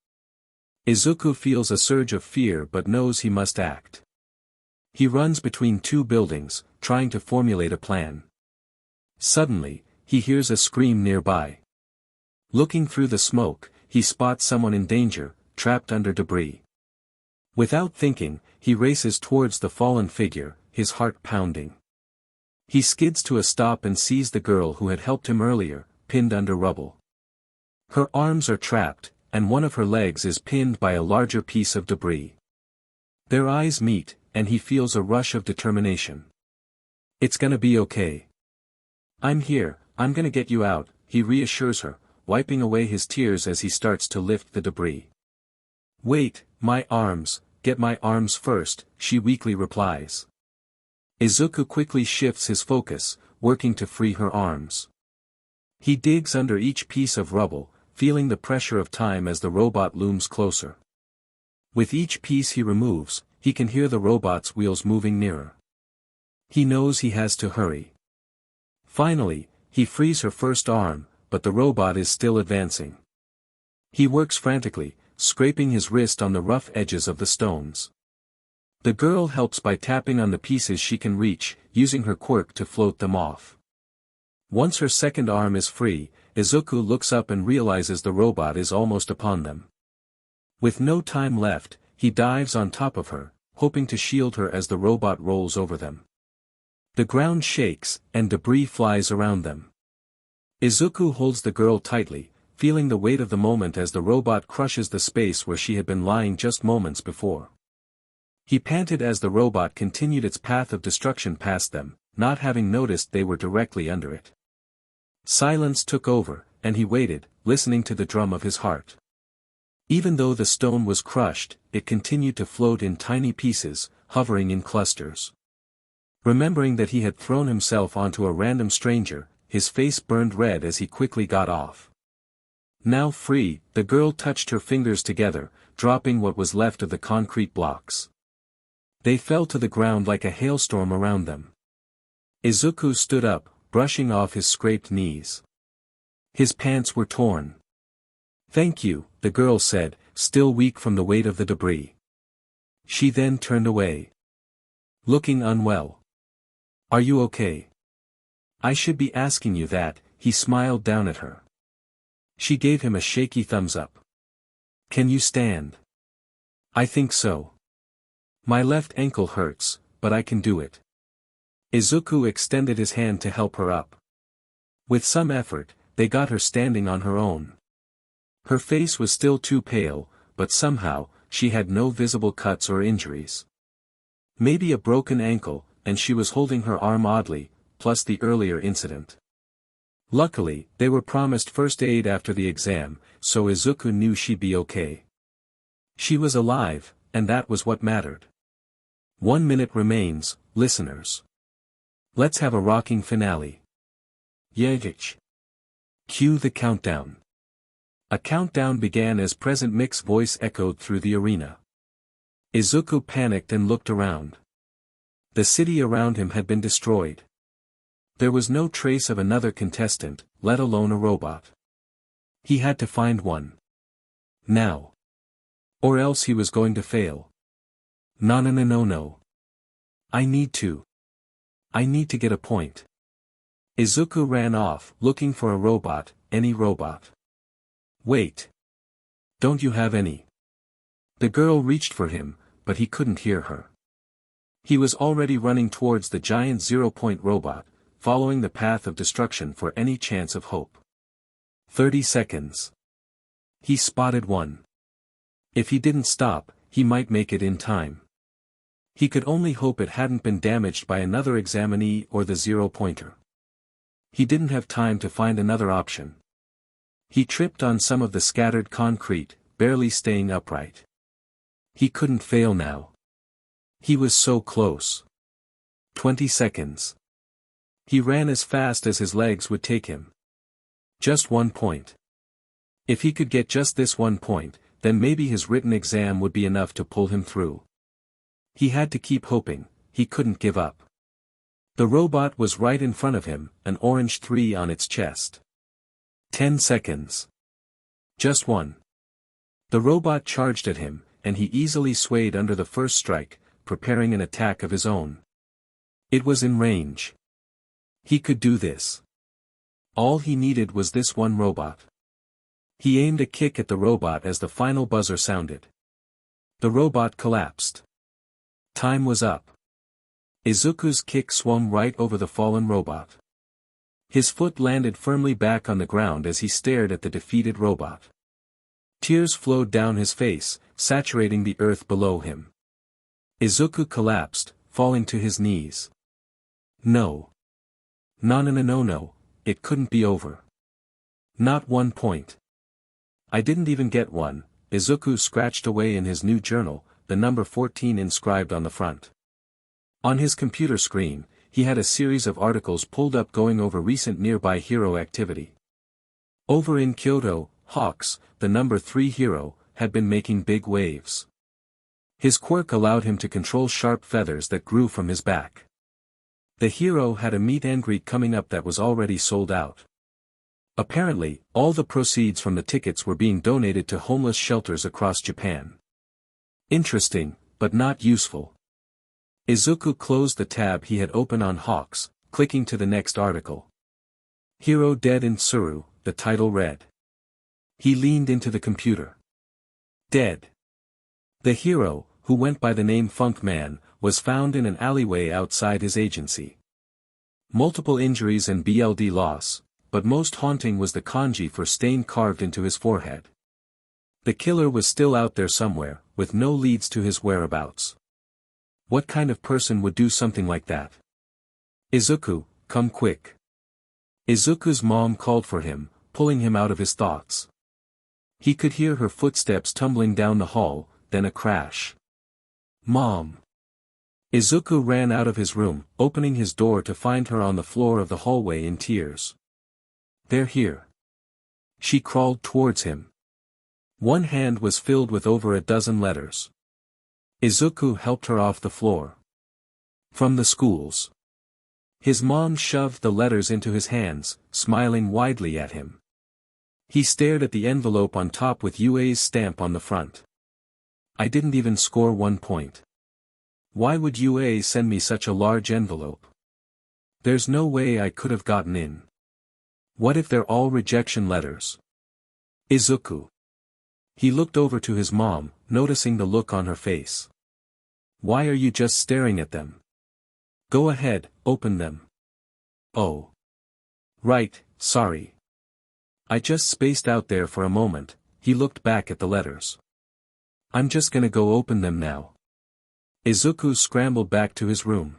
Izuku feels a surge of fear but knows he must act. He runs between two buildings, trying to formulate a plan. Suddenly, he hears a scream nearby. Looking through the smoke, he spots someone in danger, trapped under debris. Without thinking, he races towards the fallen figure, his heart pounding. He skids to a stop and sees the girl who had helped him earlier, pinned under rubble. Her arms are trapped, and one of her legs is pinned by a larger piece of debris. Their eyes meet, and he feels a rush of determination. "It's gonna be okay. I'm here, I'm gonna get you out," he reassures her, wiping away his tears as he starts to lift the debris. "Wait, my arms, get my arms first," she weakly replies. Izuku quickly shifts his focus, working to free her arms. He digs under each piece of rubble, feeling the pressure of time as the robot looms closer. With each piece he removes, he can hear the robot's wheels moving nearer. He knows he has to hurry. Finally, he frees her first arm, but the robot is still advancing. He works frantically, scraping his wrist on the rough edges of the stones. The girl helps by tapping on the pieces she can reach, using her quirk to float them off. Once her second arm is free, Izuku looks up and realizes the robot is almost upon them. With no time left, he dives on top of her, hoping to shield her as the robot rolls over them. The ground shakes, and debris flies around them. Izuku holds the girl tightly, feeling the weight of the moment as the robot crushes the space where she had been lying just moments before. He panted as the robot continued its path of destruction past them, not having noticed they were directly under it. Silence took over, and he waited, listening to the drum of his heart. Even though the stone was crushed, it continued to float in tiny pieces, hovering in clusters. Remembering that he had thrown himself onto a random stranger, his face burned red as he quickly got off. Now free, the girl touched her fingers together, dropping what was left of the concrete blocks. They fell to the ground like a hailstorm around them. Izuku stood up, brushing off his scraped knees. His pants were torn. "Thank you," the girl said, still weak from the weight of the debris. She then turned away. Looking unwell. "Are you okay?" "I should be asking you that," he smiled down at her. She gave him a shaky thumbs up. "Can you stand?" "I think so. My left ankle hurts, but I can do it." Izuku extended his hand to help her up. With some effort, they got her standing on her own. Her face was still too pale, but somehow, she had no visible cuts or injuries. Maybe a broken ankle, and she was holding her arm oddly, plus the earlier incident. Luckily, they were promised first aid after the exam, so Izuku knew she'd be okay. She was alive, and that was what mattered. 1 minute remains, listeners. Let's have a rocking finale. Yegich. Cue the countdown. A countdown began as Present Mic's voice echoed through the arena. Izuku panicked and looked around. The city around him had been destroyed. There was no trace of another contestant, let alone a robot. He had to find one. Now. Or else he was going to fail. No. I need to get a point. Izuku ran off, looking for a robot, any robot. Wait. Don't you have any? The girl reached for him, but he couldn't hear her. He was already running towards the giant zero-point robot, following the path of destruction for any chance of hope. 30 seconds. He spotted one. If he didn't stop, he might make it in time. He could only hope it hadn't been damaged by another examinee or the zero-pointer. He didn't have time to find another option. He tripped on some of the scattered concrete, barely staying upright. He couldn't fail now. He was so close. 20 seconds. He ran as fast as his legs would take him. Just 1 point. If he could get just this 1 point, then maybe his written exam would be enough to pull him through. He had to keep hoping, he couldn't give up. The robot was right in front of him, an orange 3 on its chest. 10 seconds. Just 1. The robot charged at him, and he easily swayed under the first strike, preparing an attack of his own. It was in range. He could do this. All he needed was this one robot. He aimed a kick at the robot as the final buzzer sounded. The robot collapsed. Time was up. Izuku's kick swung right over the fallen robot. His foot landed firmly back on the ground as he stared at the defeated robot. Tears flowed down his face, saturating the earth below him. Izuku collapsed, falling to his knees. No. No, it couldn't be over. Not 1 point. I didn't even get one. Izuku scratched away in his new journal, the number 14 inscribed on the front. On his computer screen, he had a series of articles pulled up going over recent nearby hero activity. Over in Kyoto, Hawks, the number 3 hero, had been making big waves. His quirk allowed him to control sharp feathers that grew from his back. The hero had a meet and greet coming up that was already sold out. Apparently, all the proceeds from the tickets were being donated to homeless shelters across Japan. Interesting, but not useful. Izuku closed the tab he had open on Hawks, clicking to the next article. Hero dead in Tsuru, the title read. He leaned into the computer. Dead. The hero, who went by the name Funk Man, was found in an alleyway outside his agency. Multiple injuries and BLD loss, but most haunting was the kanji for stain carved into his forehead. The killer was still out there somewhere, with no leads to his whereabouts. What kind of person would do something like that? Izuku, come quick. Izuku's mom called for him, pulling him out of his thoughts. He could hear her footsteps tumbling down the hall, then a crash. Mom! Izuku ran out of his room, opening his door to find her on the floor of the hallway in tears. They're here. She crawled towards him. One hand was filled with over a dozen letters. Izuku helped her off the floor. From the schools. His mom shoved the letters into his hands, smiling widely at him. He stared at the envelope on top with UA's stamp on the front. I didn't even score 1 point. Why would UA send me such a large envelope? There's no way I could have gotten in. What if they're all rejection letters? Izuku. He looked over to his mom, noticing the look on her face. Why are you just staring at them? Go ahead, open them. Oh. Right, sorry. I just spaced out there for a moment. He looked back at the letters. I'm just gonna go open them now. Izuku scrambled back to his room.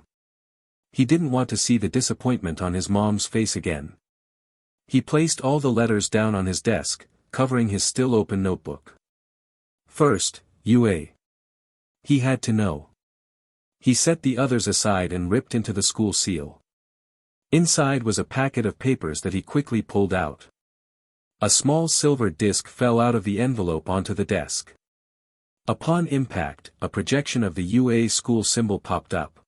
He didn't want to see the disappointment on his mom's face again. He placed all the letters down on his desk, covering his still open notebook. First, UA. He had to know. He set the others aside and ripped into the school seal. Inside was a packet of papers that he quickly pulled out. A small silver disc fell out of the envelope onto the desk. Upon impact, a projection of the UA school symbol popped up.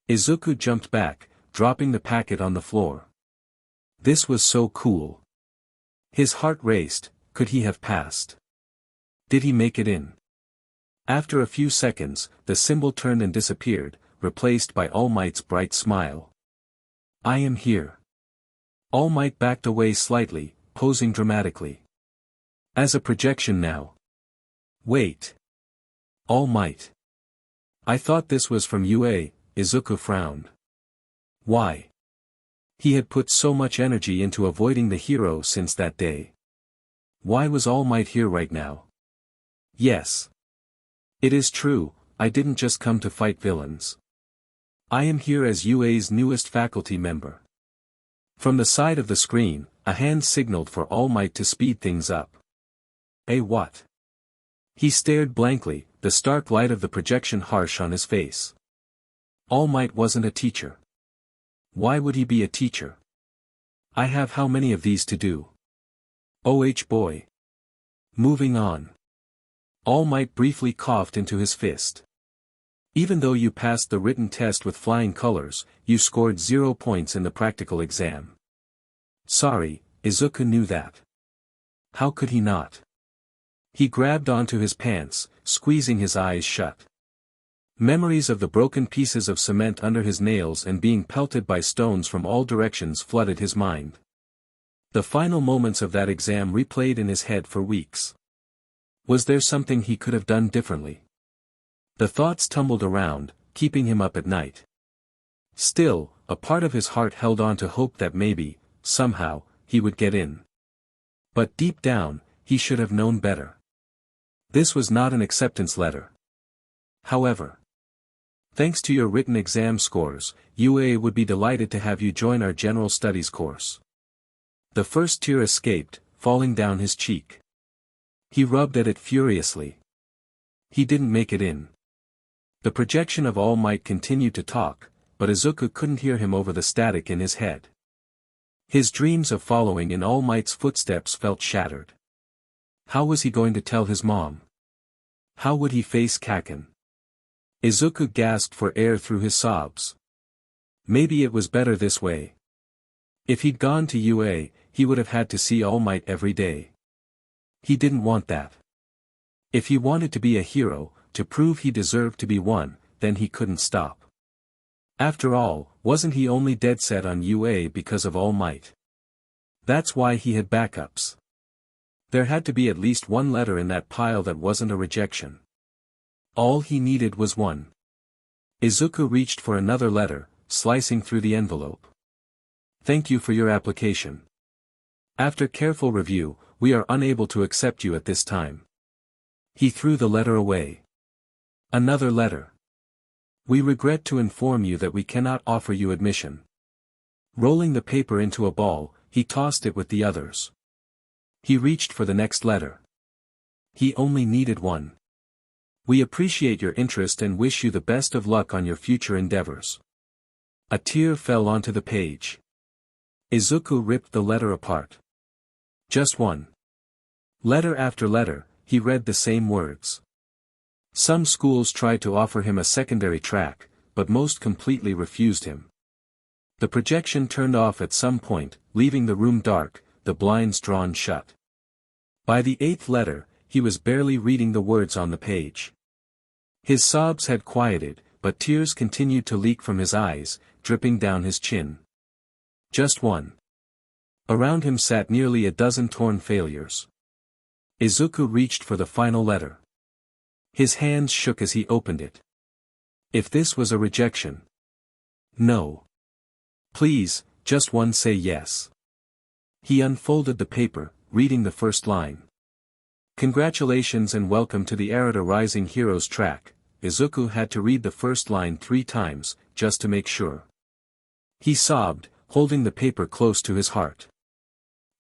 Izuku jumped back, dropping the packet on the floor. This was so cool. His heart raced. Could he have passed? Did he make it in? After a few seconds, the symbol turned and disappeared, replaced by All Might's bright smile. I am here. All Might backed away slightly, posing dramatically. As a projection now. Wait. All Might. I thought this was from UA, Izuku frowned. Why? He had put so much energy into avoiding the hero since that day. Why was All Might here right now? Yes. It is true, I didn't just come to fight villains. I am here as UA's newest faculty member. From the side of the screen, a hand signaled for All Might to speed things up. What? He stared blankly, the stark light of the projection harsh on his face. All Might wasn't a teacher. Why would he be a teacher? I have how many of these to do? Oh boy. Moving on. All Might briefly coughed into his fist. Even though you passed the written test with flying colors, you scored 0 points in the practical exam. Sorry, Izuku knew that. How could he not? He grabbed onto his pants, squeezing his eyes shut. Memories of the broken pieces of cement under his nails and being pelted by stones from all directions flooded his mind. The final moments of that exam replayed in his head for weeks. Was there something he could have done differently? The thoughts tumbled around, keeping him up at night. Still, a part of his heart held on to hope that maybe, somehow, he would get in. But deep down, he should have known better. This was not an acceptance letter. However, thanks to your written exam scores, UA would be delighted to have you join our General Studies course. The first tear escaped, falling down his cheek. He rubbed at it furiously. He didn't make it in. The projection of All Might continued to talk, but Izuku couldn't hear him over the static in his head. His dreams of following in All Might's footsteps felt shattered. How was he going to tell his mom? How would he face Kacchan? Izuku gasped for air through his sobs. Maybe it was better this way. If he'd gone to UA, he would have had to see All Might every day. He didn't want that. If he wanted to be a hero, to prove he deserved to be one, then he couldn't stop. After all, wasn't he only dead set on UA because of All Might? That's why he had backups. There had to be at least one letter in that pile that wasn't a rejection. All he needed was one. Izuku reached for another letter, slicing through the envelope. Thank you for your application. After careful review, we are unable to accept you at this time. He threw the letter away. Another letter. We regret to inform you that we cannot offer you admission. Rolling the paper into a ball, he tossed it with the others. He reached for the next letter. He only needed one. We appreciate your interest and wish you the best of luck on your future endeavors. A tear fell onto the page. Izuku ripped the letter apart. Just one. Letter after letter, he read the same words. Some schools tried to offer him a secondary track, but most completely refused him. The projection turned off at some point, leaving the room dark, the blinds drawn shut. By the 8th letter, he was barely reading the words on the page. His sobs had quieted, but tears continued to leak from his eyes, dripping down his chin. Just one. Around him sat nearly a dozen torn failures. Izuku reached for the final letter. His hands shook as he opened it. If this was a rejection. No. Please, just one say yes. He unfolded the paper, reading the first line. Congratulations and welcome to the Arida Rising Heroes track. Izuku had to read the first line 3 times, just to make sure. He sobbed, holding the paper close to his heart.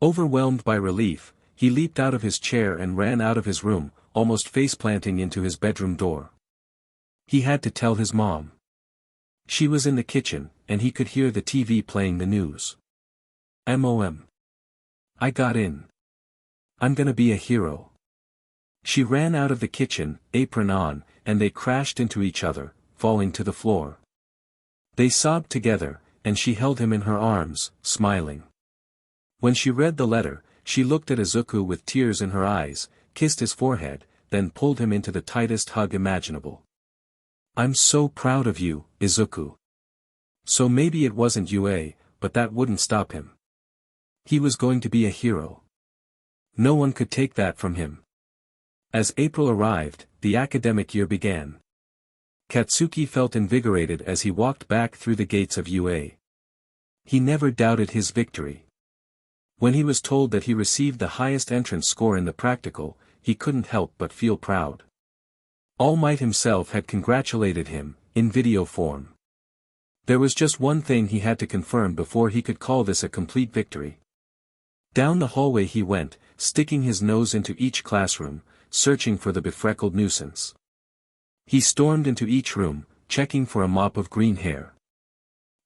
Overwhelmed by relief, he leaped out of his chair and ran out of his room, almost faceplanting into his bedroom door. He had to tell his mom. She was in the kitchen, and he could hear the TV playing the news. MOM. I got in. I'm gonna be a hero. She ran out of the kitchen, apron on, and they crashed into each other, falling to the floor. They sobbed together, and she held him in her arms, smiling. When she read the letter, she looked at Izuku with tears in her eyes, kissed his forehead, then pulled him into the tightest hug imaginable. I'm so proud of you, Izuku. So maybe it wasn't UA, but that wouldn't stop him. He was going to be a hero. No one could take that from him. As April arrived, the academic year began. Katsuki felt invigorated as he walked back through the gates of UA. He never doubted his victory. When he was told that he received the highest entrance score in the practical, he couldn't help but feel proud. All Might himself had congratulated him, in video form. There was just one thing he had to confirm before he could call this a complete victory. Down the hallway he went, sticking his nose into each classroom, searching for the befreckled nuisance. He stormed into each room, checking for a mop of green hair.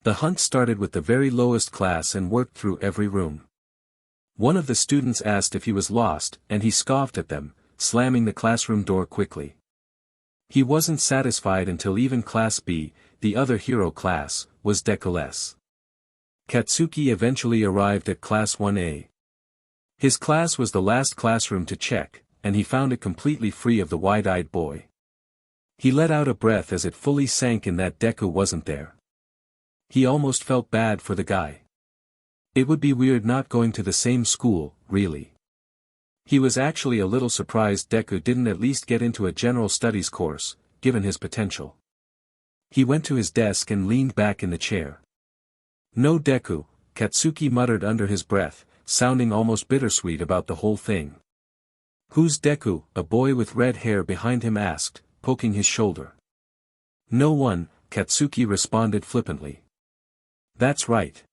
The hunt started with the very lowest class and worked through every room. One of the students asked if he was lost, and he scoffed at them, slamming the classroom door quickly. He wasn't satisfied until even Class B, the other hero class, was Deku-less. Katsuki eventually arrived at Class 1A. His class was the last classroom to check, and he found it completely free of the wide-eyed boy. He let out a breath as it fully sank in that Deku wasn't there. He almost felt bad for the guy. It would be weird not going to the same school, really. He was actually a little surprised Deku didn't at least get into a general studies course, given his potential. He went to his desk and leaned back in the chair. "No Deku," Katsuki muttered under his breath, sounding almost bittersweet about the whole thing. "Who's Deku?" a boy with red hair behind him asked, poking his shoulder. "No one," Katsuki responded flippantly. That's right.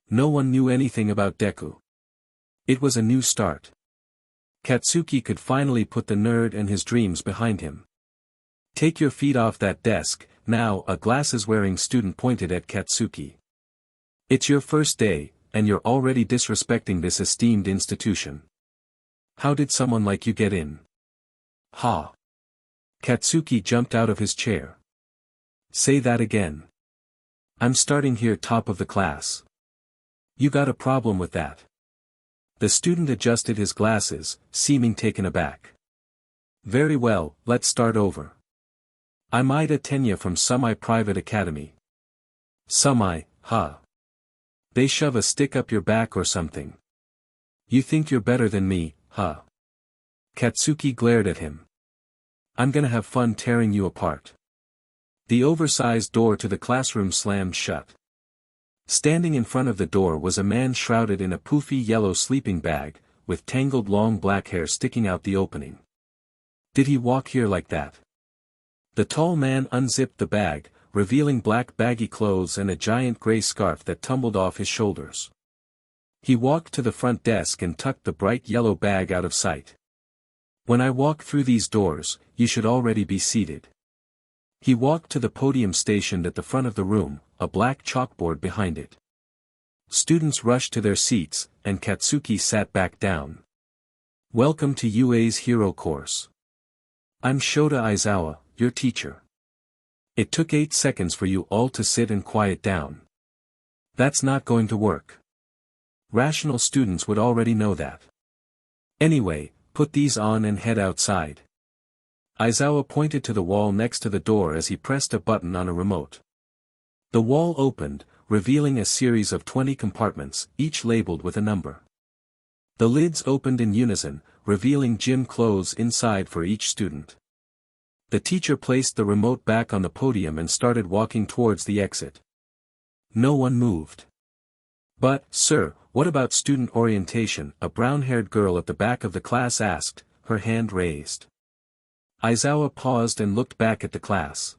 No one knew anything about Deku. It was a new start. Katsuki could finally put the nerd and his dreams behind him. "Take your feet off that desk," now a glasses-wearing student pointed at Katsuki. "It's your first day, and you're already disrespecting this esteemed institution. How did someone like you get in?" "Ha!" Katsuki jumped out of his chair. "Say that again. I'm starting here top of the class. You got a problem with that?" The student adjusted his glasses, seeming taken aback. "Very well, let's start over. I'm Ida Tenya from Semi-Private Academy." "Semi, huh? They shove a stick up your back or something. You think you're better than me, huh?" Katsuki glared at him. "I'm gonna have fun tearing you apart." The oversized door to the classroom slammed shut. Standing in front of the door was a man shrouded in a poofy yellow sleeping bag, with tangled long black hair sticking out the opening. Did he walk here like that? The tall man unzipped the bag, revealing black baggy clothes and a giant gray scarf that tumbled off his shoulders. He walked to the front desk and tucked the bright yellow bag out of sight. "When I walk through these doors, you should already be seated." He walked to the podium stationed at the front of the room, a black chalkboard behind it. Students rushed to their seats, and Katsuki sat back down. "Welcome to UA's Hero Course. I'm Shota Aizawa, your teacher. It took 8 seconds for you all to sit and quiet down. That's not going to work. Rational students would already know that. Anyway, put these on and head outside." Aizawa pointed to the wall next to the door as he pressed a button on a remote. The wall opened, revealing a series of 20 compartments, each labeled with a number. The lids opened in unison, revealing gym clothes inside for each student. The teacher placed the remote back on the podium and started walking towards the exit. No one moved. "But, sir, what about student orientation?" a brown-haired girl at the back of the class asked, her hand raised. Aizawa paused and looked back at the class.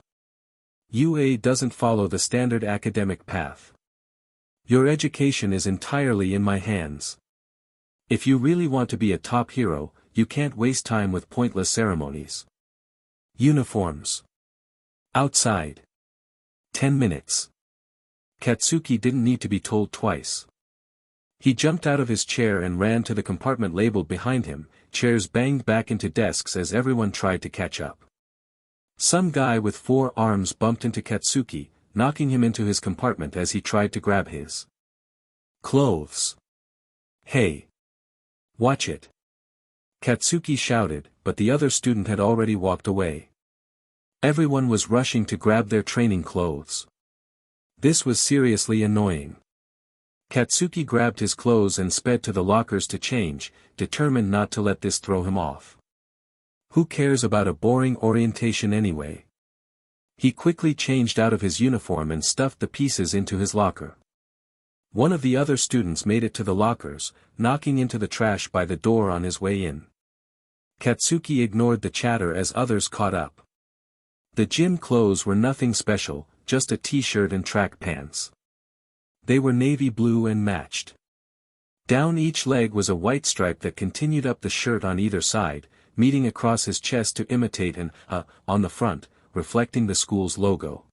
"UA doesn't follow the standard academic path. Your education is entirely in my hands. If you really want to be a top hero, you can't waste time with pointless ceremonies. Uniforms. Outside. 10 minutes. Katsuki didn't need to be told twice. He jumped out of his chair and ran to the compartment labeled behind him. Chairs banged back into desks as everyone tried to catch up. Some guy with 4 arms bumped into Katsuki, knocking him into his compartment as he tried to grab his clothes. "Hey! Watch it!" Katsuki shouted, but the other student had already walked away. Everyone was rushing to grab their training clothes. This was seriously annoying. Katsuki grabbed his clothes and sped to the lockers to change, determined not to let this throw him off. Who cares about a boring orientation anyway? He quickly changed out of his uniform and stuffed the pieces into his locker. One of the other students made it to the lockers, knocking into the trash by the door on his way in. Katsuki ignored the chatter as others caught up. The gym clothes were nothing special, just a t-shirt and track pants. They were navy blue and matched. Down each leg was a white stripe that continued up the shirt on either side, meeting across his chest to imitate an on the front, reflecting the school's logo.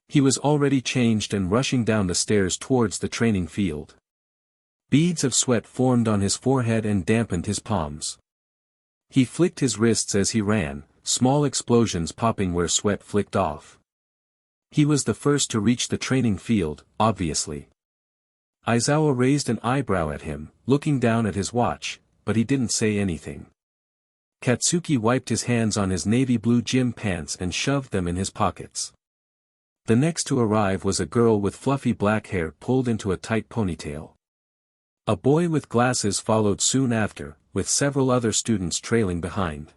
He was already changed and rushing down the stairs towards the training field. Beads of sweat formed on his forehead and dampened his palms. He flicked his wrists as he ran, small explosions popping where sweat flicked off. He was the first to reach the training field, obviously. Aizawa raised an eyebrow at him, looking down at his watch, but he didn't say anything. Katsuki wiped his hands on his navy blue gym pants and shoved them in his pockets. The next to arrive was a girl with fluffy black hair pulled into a tight ponytail. A boy with glasses followed soon after, with several other students trailing behind.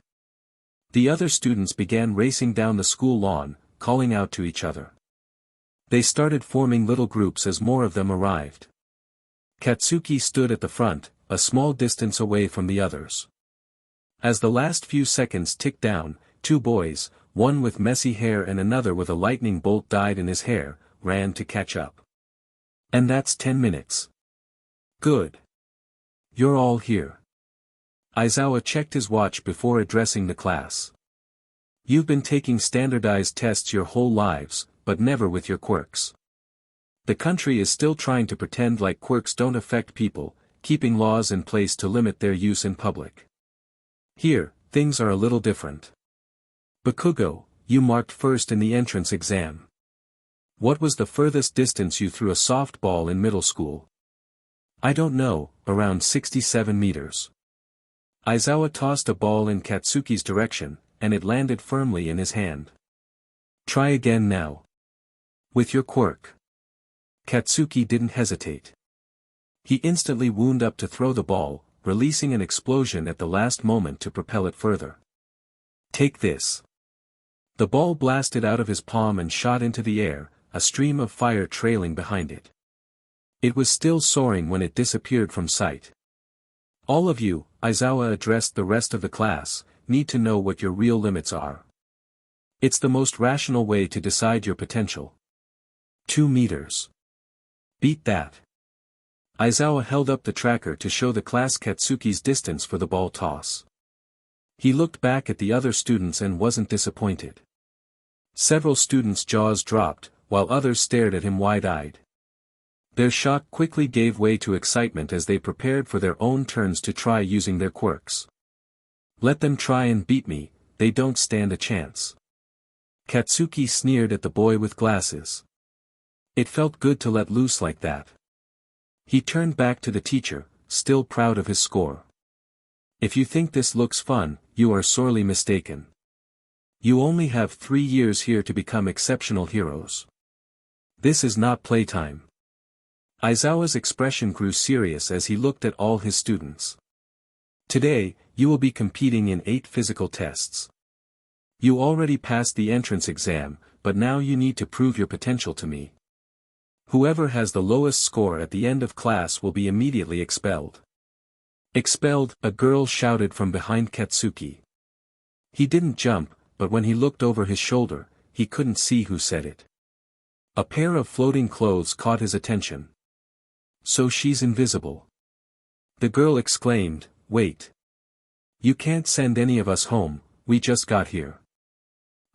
The other students began racing down the school lawn, calling out to each other. They started forming little groups as more of them arrived. Katsuki stood at the front, a small distance away from the others. As the last few seconds ticked down, two boys, one with messy hair and another with a lightning bolt dyed in his hair, ran to catch up. And that's 10 minutes. Good. You're all here. Aizawa checked his watch before addressing the class. You've been taking standardized tests your whole lives, but never with your quirks. The country is still trying to pretend like quirks don't affect people, keeping laws in place to limit their use in public. Here, things are a little different. Bakugo, you marked first in the entrance exam. What was the furthest distance you threw a softball in middle school? I don't know, around 67 meters. Aizawa tossed a ball in Katsuki's direction, and it landed firmly in his hand. Try again now. With your quirk. Katsuki didn't hesitate. He instantly wound up to throw the ball, releasing an explosion at the last moment to propel it further. Take this. The ball blasted out of his palm and shot into the air, a stream of fire trailing behind it. It was still soaring when it disappeared from sight. All of you, Aizawa addressed the rest of the class, need to know what your real limits are. It's the most rational way to decide your potential. 2 meters. Beat that. Aizawa held up the tracker to show the class Katsuki's distance for the ball toss. He looked back at the other students and wasn't disappointed. Several students' jaws dropped, while others stared at him wide-eyed. Their shock quickly gave way to excitement as they prepared for their own turns to try using their quirks. Let them try and beat me, they don't stand a chance. Katsuki sneered at the boy with glasses. It felt good to let loose like that. He turned back to the teacher, still proud of his score. If you think this looks fun, you are sorely mistaken. You only have 3 years here to become exceptional heroes. This is not playtime. Aizawa's expression grew serious as he looked at all his students. Today, you will be competing in 8 physical tests. You already passed the entrance exam, but now you need to prove your potential to me. Whoever has the lowest score at the end of class will be immediately expelled. Expelled, a girl shouted from behind Katsuki. He didn't jump, but when he looked over his shoulder, he couldn't see who said it. A pair of floating clothes caught his attention. So she's invisible. The girl exclaimed, wait. You can't send any of us home, we just got here.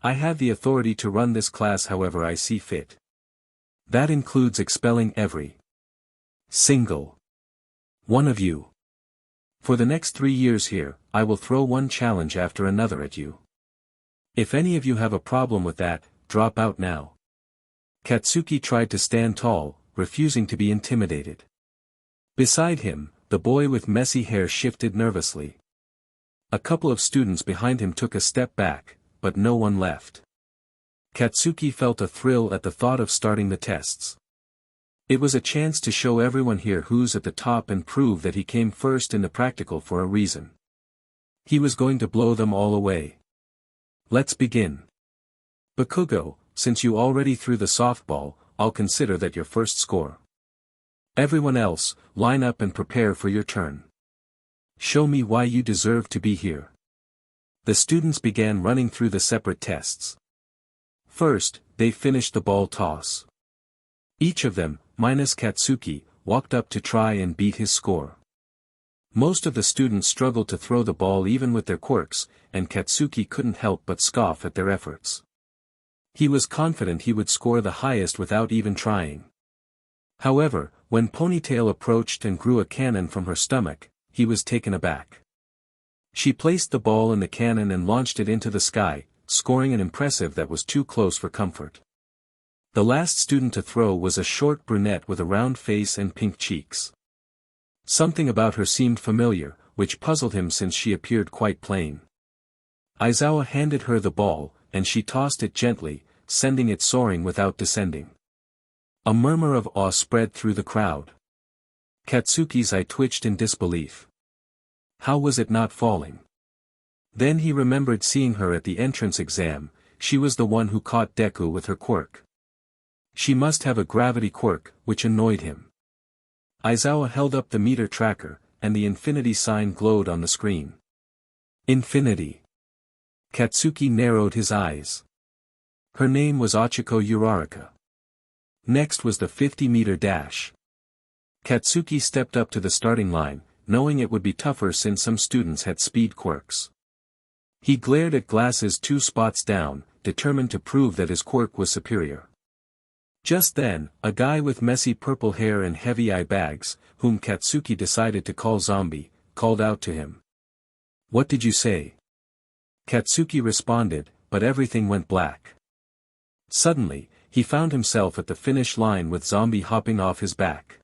I have the authority to run this class however I see fit. That includes expelling every single one of you. For the next 3 years here, I will throw one challenge after another at you. If any of you have a problem with that, drop out now. Katsuki tried to stand tall, refusing to be intimidated. Beside him, the boy with messy hair shifted nervously. A couple of students behind him took a step back, but no one left. Katsuki felt a thrill at the thought of starting the tests. It was a chance to show everyone here who's at the top and prove that he came first in the practical for a reason. He was going to blow them all away. Let's begin. Bakugo, since you already threw the softball, I'll consider that your first score. Everyone else, line up and prepare for your turn. Show me why you deserve to be here. The students began running through the separate tests. First, they finished the ball toss. Each of them, minus Katsuki, walked up to try and beat his score. Most of the students struggled to throw the ball even with their quirks, and Katsuki couldn't help but scoff at their efforts. He was confident he would score the highest without even trying. However, when Ponytail approached and grew a cannon from her stomach, he was taken aback. She placed the ball in the cannon and launched it into the sky, scoring an impressive that was too close for comfort. The last student to throw was a short brunette with a round face and pink cheeks. Something about her seemed familiar, which puzzled him since she appeared quite plain. Aizawa handed her the ball, and she tossed it gently, sending it soaring without descending. A murmur of awe spread through the crowd. Katsuki's eye twitched in disbelief. How was it not falling? Then he remembered seeing her at the entrance exam. She was the one who caught Deku with her quirk. She must have a gravity quirk, which annoyed him. Aizawa held up the meter tracker, and the infinity sign glowed on the screen. Infinity. Katsuki narrowed his eyes. Her name was Ochiko Uraraka. Next was the 50-meter dash. Katsuki stepped up to the starting line, knowing it would be tougher since some students had speed quirks. He glared at glasses 2 spots down, determined to prove that his quirk was superior. Just then, a guy with messy purple hair and heavy eye bags, whom Katsuki decided to call Zombie, called out to him. "What did you say?" Katsuki responded, but everything went black. Suddenly, he found himself at the finish line with Zombie hopping off his back.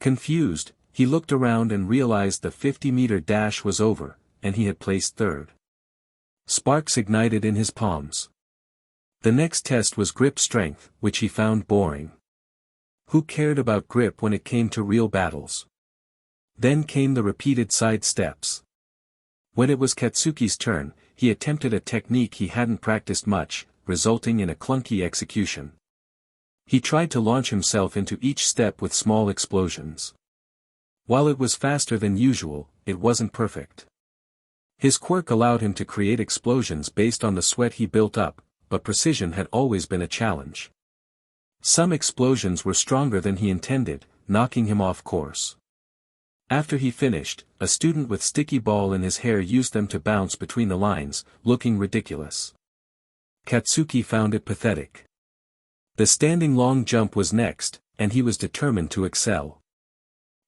Confused, he looked around and realized the 50-meter dash was over, and he had placed third. Sparks ignited in his palms. The next test was grip strength, which he found boring. Who cared about grip when it came to real battles? Then came the repeated side steps. When it was Katsuki's turn, he attempted a technique he hadn't practiced much, resulting in a clunky execution. He tried to launch himself into each step with small explosions. While it was faster than usual, it wasn't perfect. His quirk allowed him to create explosions based on the sweat he built up, but precision had always been a challenge. Some explosions were stronger than he intended, knocking him off course. After he finished, a student with sticky ball in his hair used them to bounce between the lines, looking ridiculous. Katsuki found it pathetic. The standing long jump was next, and he was determined to excel.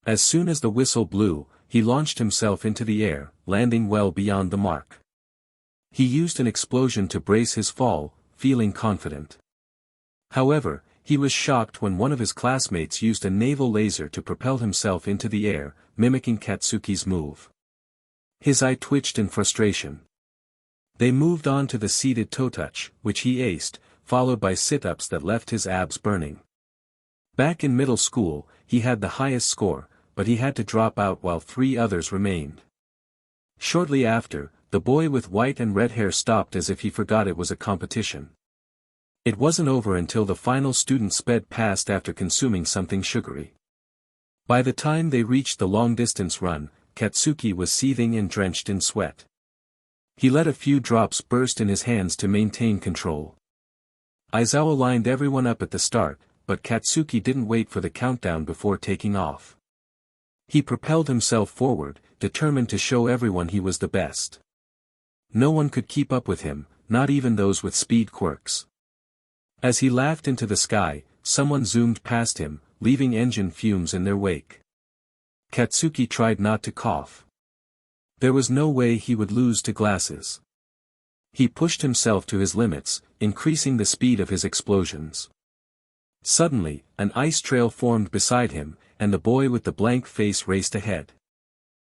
As soon as the whistle blew, he launched himself into the air, landing well beyond the mark. He used an explosion to brace his fall, feeling confident. However, he was shocked when one of his classmates used a naval laser to propel himself into the air, mimicking Katsuki's move. His eye twitched in frustration. They moved on to the seated toe touch, which he aced, followed by sit-ups that left his abs burning. Back in middle school, he had the highest score, but he had to drop out while 3 others remained. Shortly after, the boy with white and red hair stopped as if he forgot it was a competition. It wasn't over until the final student sped past after consuming something sugary. By the time they reached the long-distance run, Katsuki was seething and drenched in sweat. He let a few drops burst in his hands to maintain control. Aizawa lined everyone up at the start, but Katsuki didn't wait for the countdown before taking off. He propelled himself forward, determined to show everyone he was the best. No one could keep up with him, not even those with speed quirks. As he laughed into the sky, someone zoomed past him, leaving engine fumes in their wake. Katsuki tried not to cough. There was no way he would lose to glasses. He pushed himself to his limits, increasing the speed of his explosions. Suddenly, an ice trail formed beside him, and the boy with the blank face raced ahead.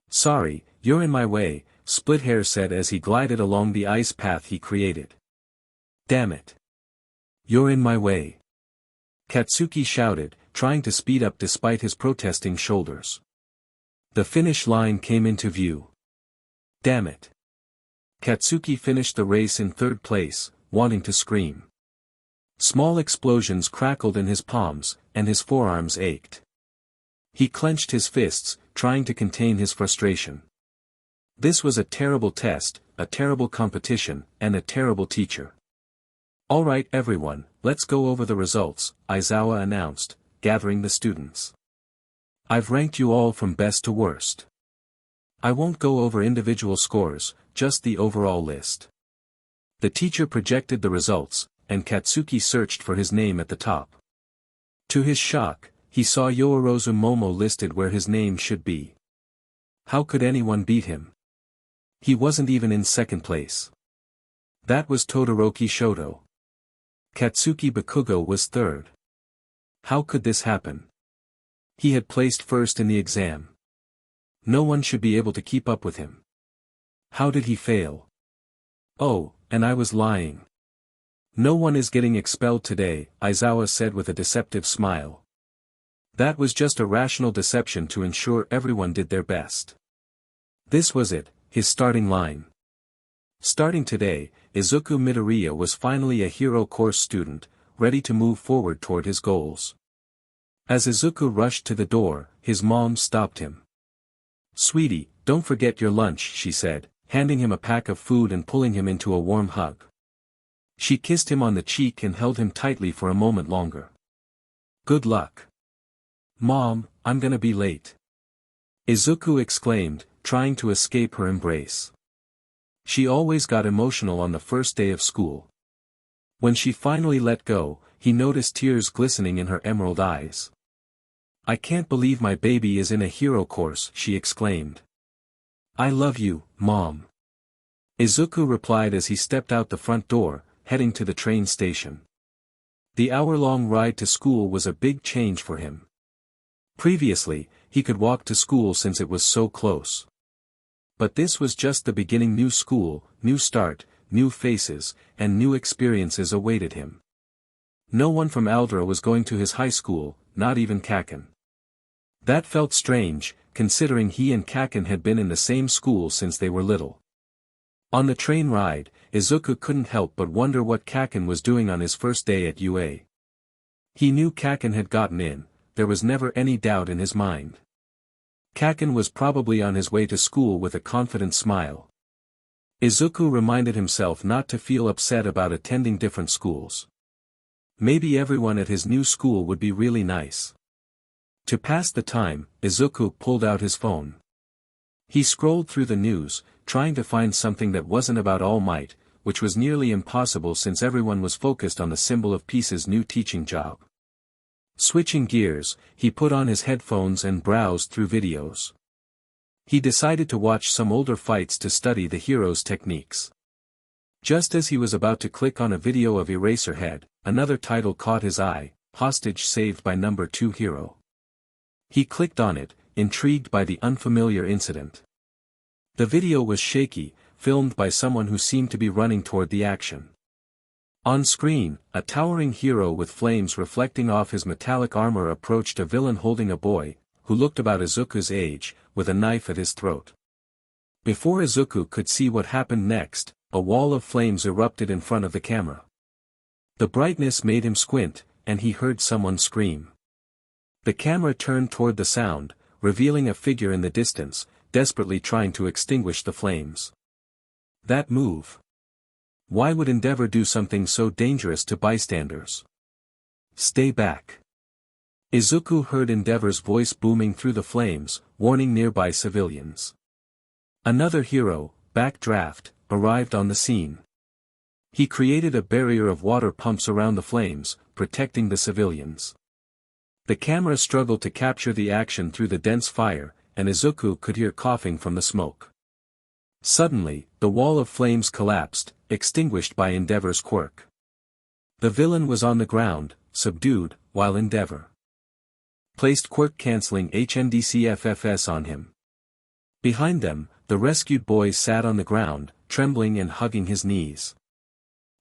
"Sorry, you're in my way," Splithair said as he glided along the ice path he created. "Damn it. You're in my way," Katsuki shouted, trying to speed up despite his protesting shoulders. The finish line came into view. "Damn it." Katsuki finished the race in 3rd place, wanting to scream. Small explosions crackled in his palms, and his forearms ached. He clenched his fists, trying to contain his frustration. This was a terrible test, a terrible competition, and a terrible teacher. "All right everyone, let's go over the results," Aizawa announced, gathering the students. "I've ranked you all from best to worst. I won't go over individual scores, just the overall list. The teacher projected the results, and Katsuki searched for his name at the top. To his shock, he saw Yoorozu Momo listed where his name should be. How could anyone beat him? He wasn't even in second place. That was Todoroki Shoto. Katsuki Bakugo was third. How could this happen? He had placed first in the exam. No one should be able to keep up with him. How did he fail? Oh, and I was lying. No one is getting expelled today, Aizawa said with a deceptive smile. That was just a rational deception to ensure everyone did their best. This was it, his starting line. Starting today, Izuku Midoriya was finally a hero course student, ready to move forward toward his goals. As Izuku rushed to the door, his mom stopped him. "Sweetie, don't forget your lunch," she said, handing him a pack of food and pulling him into a warm hug. She kissed him on the cheek and held him tightly for a moment longer. "Good luck." "Mom, I'm gonna be late," Izuku exclaimed, trying to escape her embrace. She always got emotional on the first day of school. When she finally let go, he noticed tears glistening in her emerald eyes. "I can't believe my baby is in a hero course," she exclaimed. "I love you, Mom," Izuku replied as he stepped out the front door, heading to the train station. The hour-long ride to school was a big change for him. Previously, he could walk to school since it was so close. But this was just the beginning. New school, new start, new faces, and new experiences awaited him. No one from Aldra was going to his high school, not even Kacchan. That felt strange, considering he and Kacchan had been in the same school since they were little. On the train ride, Izuku couldn't help but wonder what Kacchan was doing on his first day at UA. He knew Kacchan had gotten in, there was never any doubt in his mind. Kacchan was probably on his way to school with a confident smile. Izuku reminded himself not to feel upset about attending different schools. Maybe everyone at his new school would be really nice. To pass the time, Izuku pulled out his phone. He scrolled through the news, trying to find something that wasn't about All Might, which was nearly impossible since everyone was focused on the Symbol of Peace's new teaching job. Switching gears, he put on his headphones and browsed through videos. He decided to watch some older fights to study the hero's techniques. Just as he was about to click on a video of Eraserhead, another title caught his eye, Hostage Saved by Number 2 Hero. He clicked on it, intrigued by the unfamiliar incident. The video was shaky, filmed by someone who seemed to be running toward the action. On screen, a towering hero with flames reflecting off his metallic armor approached a villain holding a boy, who looked about Izuku's age, with a knife at his throat. Before Izuku could see what happened next, a wall of flames erupted in front of the camera. The brightness made him squint, and he heard someone scream. The camera turned toward the sound, revealing a figure in the distance, desperately trying to extinguish the flames. That move. Why would Endeavor do something so dangerous to bystanders? Stay back. Izuku heard Endeavor's voice booming through the flames, warning nearby civilians. Another hero, Backdraft, arrived on the scene. He created a barrier of water pumps around the flames, protecting the civilians. The camera struggled to capture the action through the dense fire, and Izuku could hear coughing from the smoke. Suddenly, the wall of flames collapsed, extinguished by Endeavor's quirk. The villain was on the ground, subdued, while Endeavor placed quirk-canceling HNDCFFS on him. Behind them, the rescued boy sat on the ground, trembling and hugging his knees.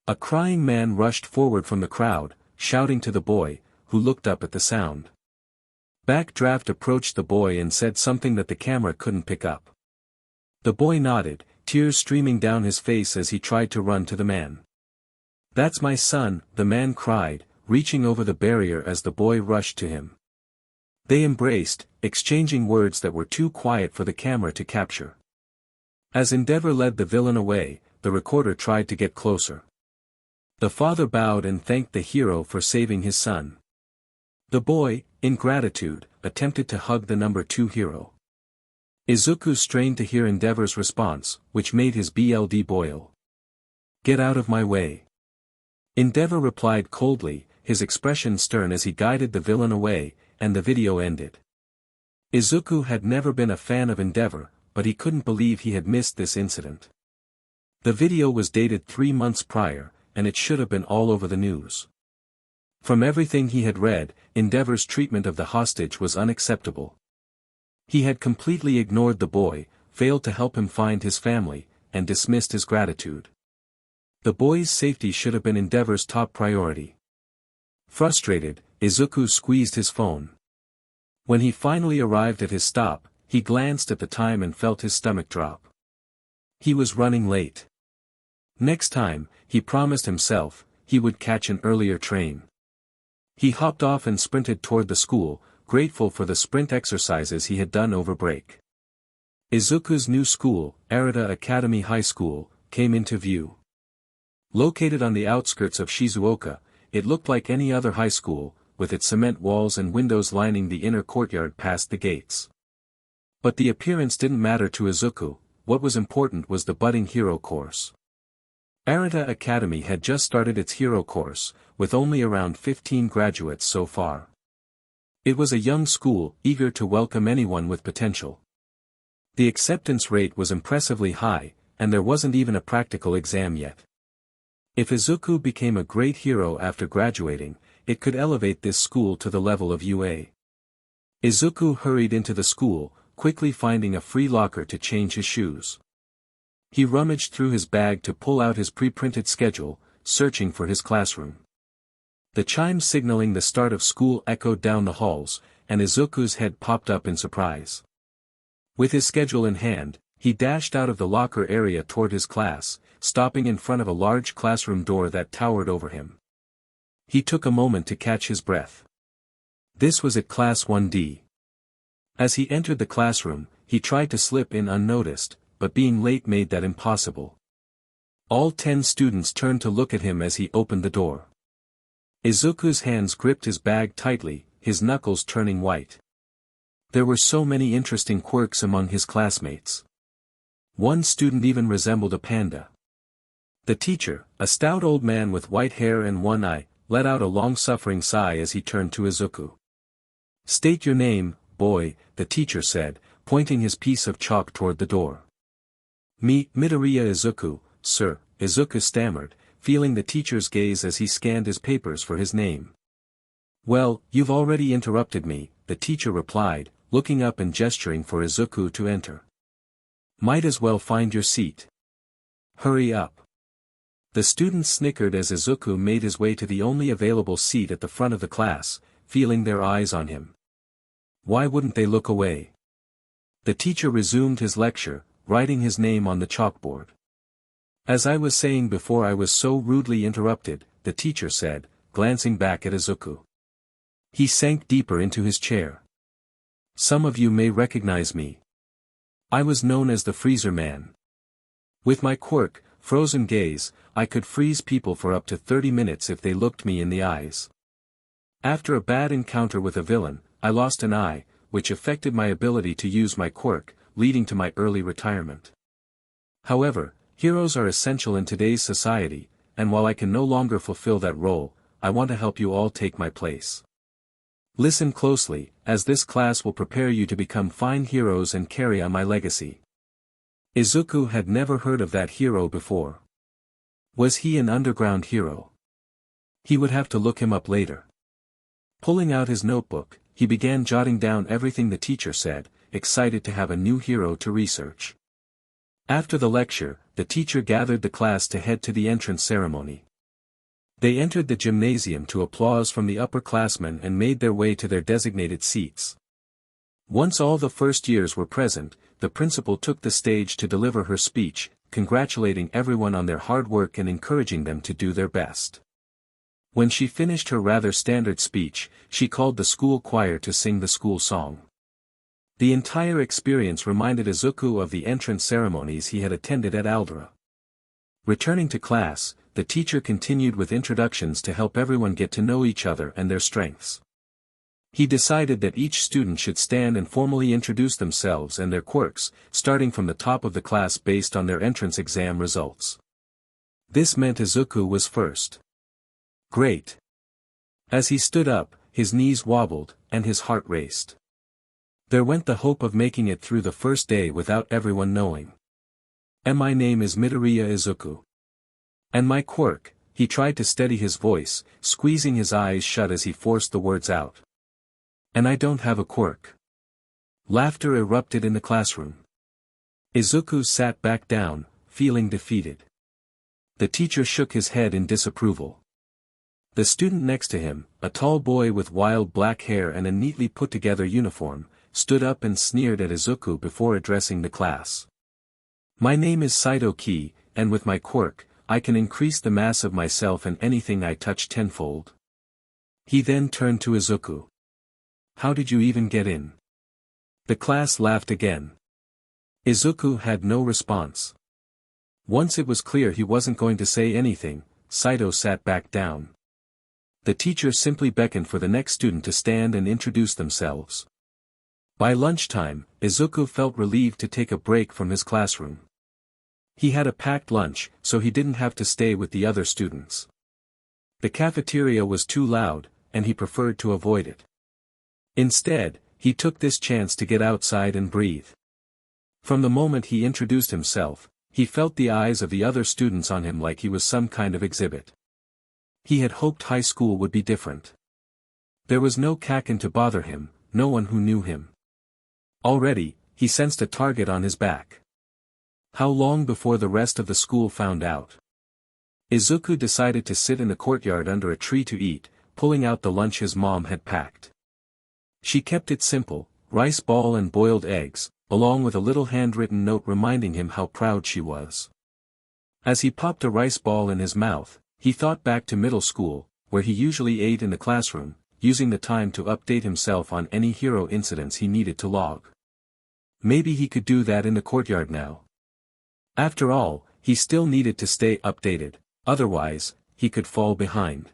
A crying man rushed forward from the crowd, shouting to the boy, who looked up at the sound. Backdraft approached the boy and said something that the camera couldn't pick up. The boy nodded, tears streaming down his face as he tried to run to the man. "That's my son," the man cried, reaching over the barrier as the boy rushed to him. They embraced, exchanging words that were too quiet for the camera to capture. As Endeavor led the villain away, the recorder tried to get closer. The father bowed and thanked the hero for saving his son. The boy, in gratitude, attempted to hug the number 2 hero. Izuku strained to hear Endeavor's response, which made his blood boil. "Get out of my way." Endeavor replied coldly, his expression stern as he guided the villain away, and the video ended. Izuku had never been a fan of Endeavor, but he couldn't believe he had missed this incident. The video was dated 3 months prior, and it should have been all over the news. From everything he had read, Endeavor's treatment of the hostage was unacceptable. He had completely ignored the boy, failed to help him find his family, and dismissed his gratitude. The boy's safety should have been Endeavor's top priority. Frustrated, Izuku squeezed his phone. When he finally arrived at his stop, he glanced at the time and felt his stomach drop. He was running late. Next time, he promised himself, he would catch an earlier train. He hopped off and sprinted toward the school, grateful for the sprint exercises he had done over break. Izuku's new school, Arida Academy High School, came into view. Located on the outskirts of Shizuoka, it looked like any other high school, with its cement walls and windows lining the inner courtyard past the gates. But the appearance didn't matter to Izuku, what was important was the budding hero course. Arida Academy had just started its hero course, with only around 15 graduates so far. It was a young school, eager to welcome anyone with potential. The acceptance rate was impressively high, and there wasn't even a practical exam yet. If Izuku became a great hero after graduating, it could elevate this school to the level of UA. Izuku hurried into the school, quickly finding a free locker to change his shoes. He rummaged through his bag to pull out his pre-printed schedule, searching for his classroom. The chime signaling the start of school echoed down the halls, and Izuku's head popped up in surprise. With his schedule in hand, he dashed out of the locker area toward his class, stopping in front of a large classroom door that towered over him. He took a moment to catch his breath. This was at Class 1D. As he entered the classroom, he tried to slip in unnoticed, but being late made that impossible. All 10 students turned to look at him as he opened the door. Izuku's hands gripped his bag tightly, his knuckles turning white. There were so many interesting quirks among his classmates. One student even resembled a panda. The teacher, a stout old man with white hair and one eye, let out a long-suffering sigh as he turned to Izuku. "State your name, boy," the teacher said, pointing his piece of chalk toward the door. Midoriya Izuku, sir," Izuku stammered, feeling the teacher's gaze as he scanned his papers for his name. "Well, you've already interrupted me," the teacher replied, looking up and gesturing for Izuku to enter. "Might as well find your seat. Hurry up." The students snickered as Izuku made his way to the only available seat at the front of the class, feeling their eyes on him. Why wouldn't they look away? The teacher resumed his lecture, writing his name on the chalkboard. "As I was saying before I was so rudely interrupted," the teacher said, glancing back at Izuku. He sank deeper into his chair. "Some of you may recognize me. I was known as the Freezer Man. With my quirk, Frozen Gaze, I could freeze people for up to 30 minutes if they looked me in the eyes. After a bad encounter with a villain, I lost an eye, which affected my ability to use my quirk, leading to my early retirement. However, heroes are essential in today's society, and while I can no longer fulfill that role, I want to help you all take my place. Listen closely, as this class will prepare you to become fine heroes and carry on my legacy." Izuku had never heard of that hero before. Was he an underground hero? He would have to look him up later. Pulling out his notebook, he began jotting down everything the teacher said, excited to have a new hero to research. After the lecture, the teacher gathered the class to head to the entrance ceremony. They entered the gymnasium to applause from the upperclassmen and made their way to their designated seats. Once all the first years were present, the principal took the stage to deliver her speech, congratulating everyone on their hard work and encouraging them to do their best. When she finished her rather standard speech, she called the school choir to sing the school song. The entire experience reminded Izuku of the entrance ceremonies he had attended at Aldera. Returning to class, the teacher continued with introductions to help everyone get to know each other and their strengths. He decided that each student should stand and formally introduce themselves and their quirks, starting from the top of the class based on their entrance exam results. This meant Izuku was first. Great. As he stood up, his knees wobbled, and his heart raced. There went the hope of making it through the first day without everyone knowing. And my name is Midoriya Izuku. And my quirk, he tried to steady his voice, squeezing his eyes shut as he forced the words out. And I don't have a quirk. Laughter erupted in the classroom. Izuku sat back down, feeling defeated. The teacher shook his head in disapproval. The student next to him, a tall boy with wild black hair and a neatly put-together uniform, stood up and sneered at Izuku before addressing the class. My name is Saito Ki, and with my quirk, I can increase the mass of myself and anything I touch tenfold. He then turned to Izuku. How did you even get in? The class laughed again. Izuku had no response. Once it was clear he wasn't going to say anything, Saito sat back down. The teacher simply beckoned for the next student to stand and introduce themselves. By lunchtime, Izuku felt relieved to take a break from his classroom. He had a packed lunch, so he didn't have to stay with the other students. The cafeteria was too loud, and he preferred to avoid it. Instead, he took this chance to get outside and breathe. From the moment he introduced himself, he felt the eyes of the other students on him like he was some kind of exhibit. He had hoped high school would be different. There was no Kacchan to bother him, no one who knew him. Already, he sensed a target on his back. How long before the rest of the school found out? Izuku decided to sit in the courtyard under a tree to eat, pulling out the lunch his mom had packed. She kept it simple, rice ball and boiled eggs, along with a little handwritten note reminding him how proud she was. As he popped a rice ball in his mouth, he thought back to middle school, where he usually ate in the classroom, using the time to update himself on any hero incidents he needed to log. Maybe he could do that in the courtyard now. After all, he still needed to stay updated, otherwise, he could fall behind.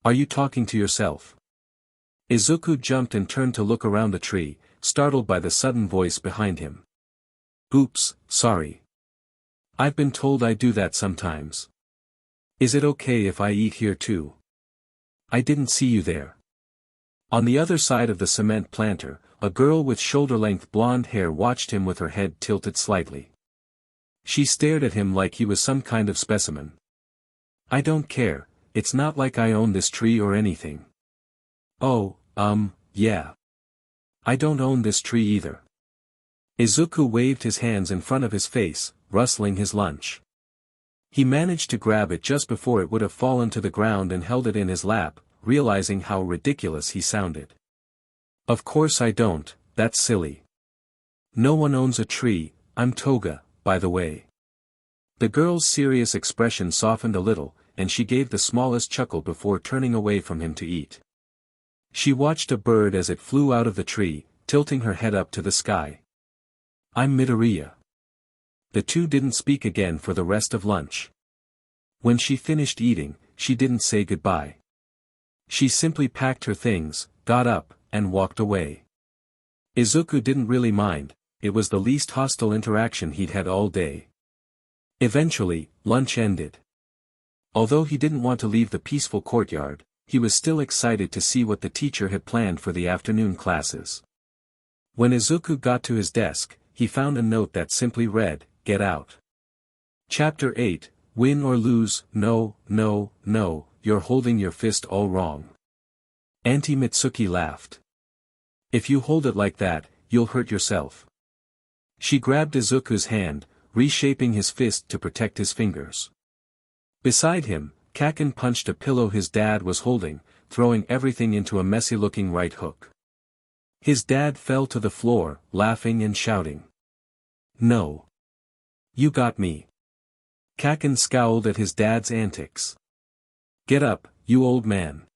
Are you talking to yourself? Izuku jumped and turned to look around the tree, startled by the sudden voice behind him. Oops, sorry. I've been told I do that sometimes. Is it okay if I eat here too? I didn't see you there. On the other side of the cement planter, a girl with shoulder-length blonde hair watched him with her head tilted slightly. She stared at him like he was some kind of specimen. I don't care, it's not like I own this tree or anything. Oh, yeah. I don't own this tree either. Izuku waved his hands in front of his face, rustling his lunch. He managed to grab it just before it would have fallen to the ground and held it in his lap, realizing how ridiculous he sounded. Of course I don't, that's silly. No one owns a tree, I'm Toga, by the way. The girl's serious expression softened a little, and she gave the smallest chuckle before turning away from him to eat. She watched a bird as it flew out of the tree, tilting her head up to the sky. I'm Midoriya. The two didn't speak again for the rest of lunch. When she finished eating, she didn't say goodbye. She simply packed her things, got up, and walked away. Izuku didn't really mind, it was the least hostile interaction he'd had all day. Eventually, lunch ended. Although he didn't want to leave the peaceful courtyard, he was still excited to see what the teacher had planned for the afternoon classes. When Izuku got to his desk, he found a note that simply read, "Get out." Chapter 8, Win or lose, no, you're holding your fist all wrong. Auntie Mitsuki laughed. If you hold it like that, you'll hurt yourself. She grabbed Izuku's hand, reshaping his fist to protect his fingers. Beside him, Kacchan punched a pillow his dad was holding, throwing everything into a messy-looking right hook. His dad fell to the floor, laughing and shouting. No. You got me. Kacchan scowled at his dad's antics. Get up, you old man.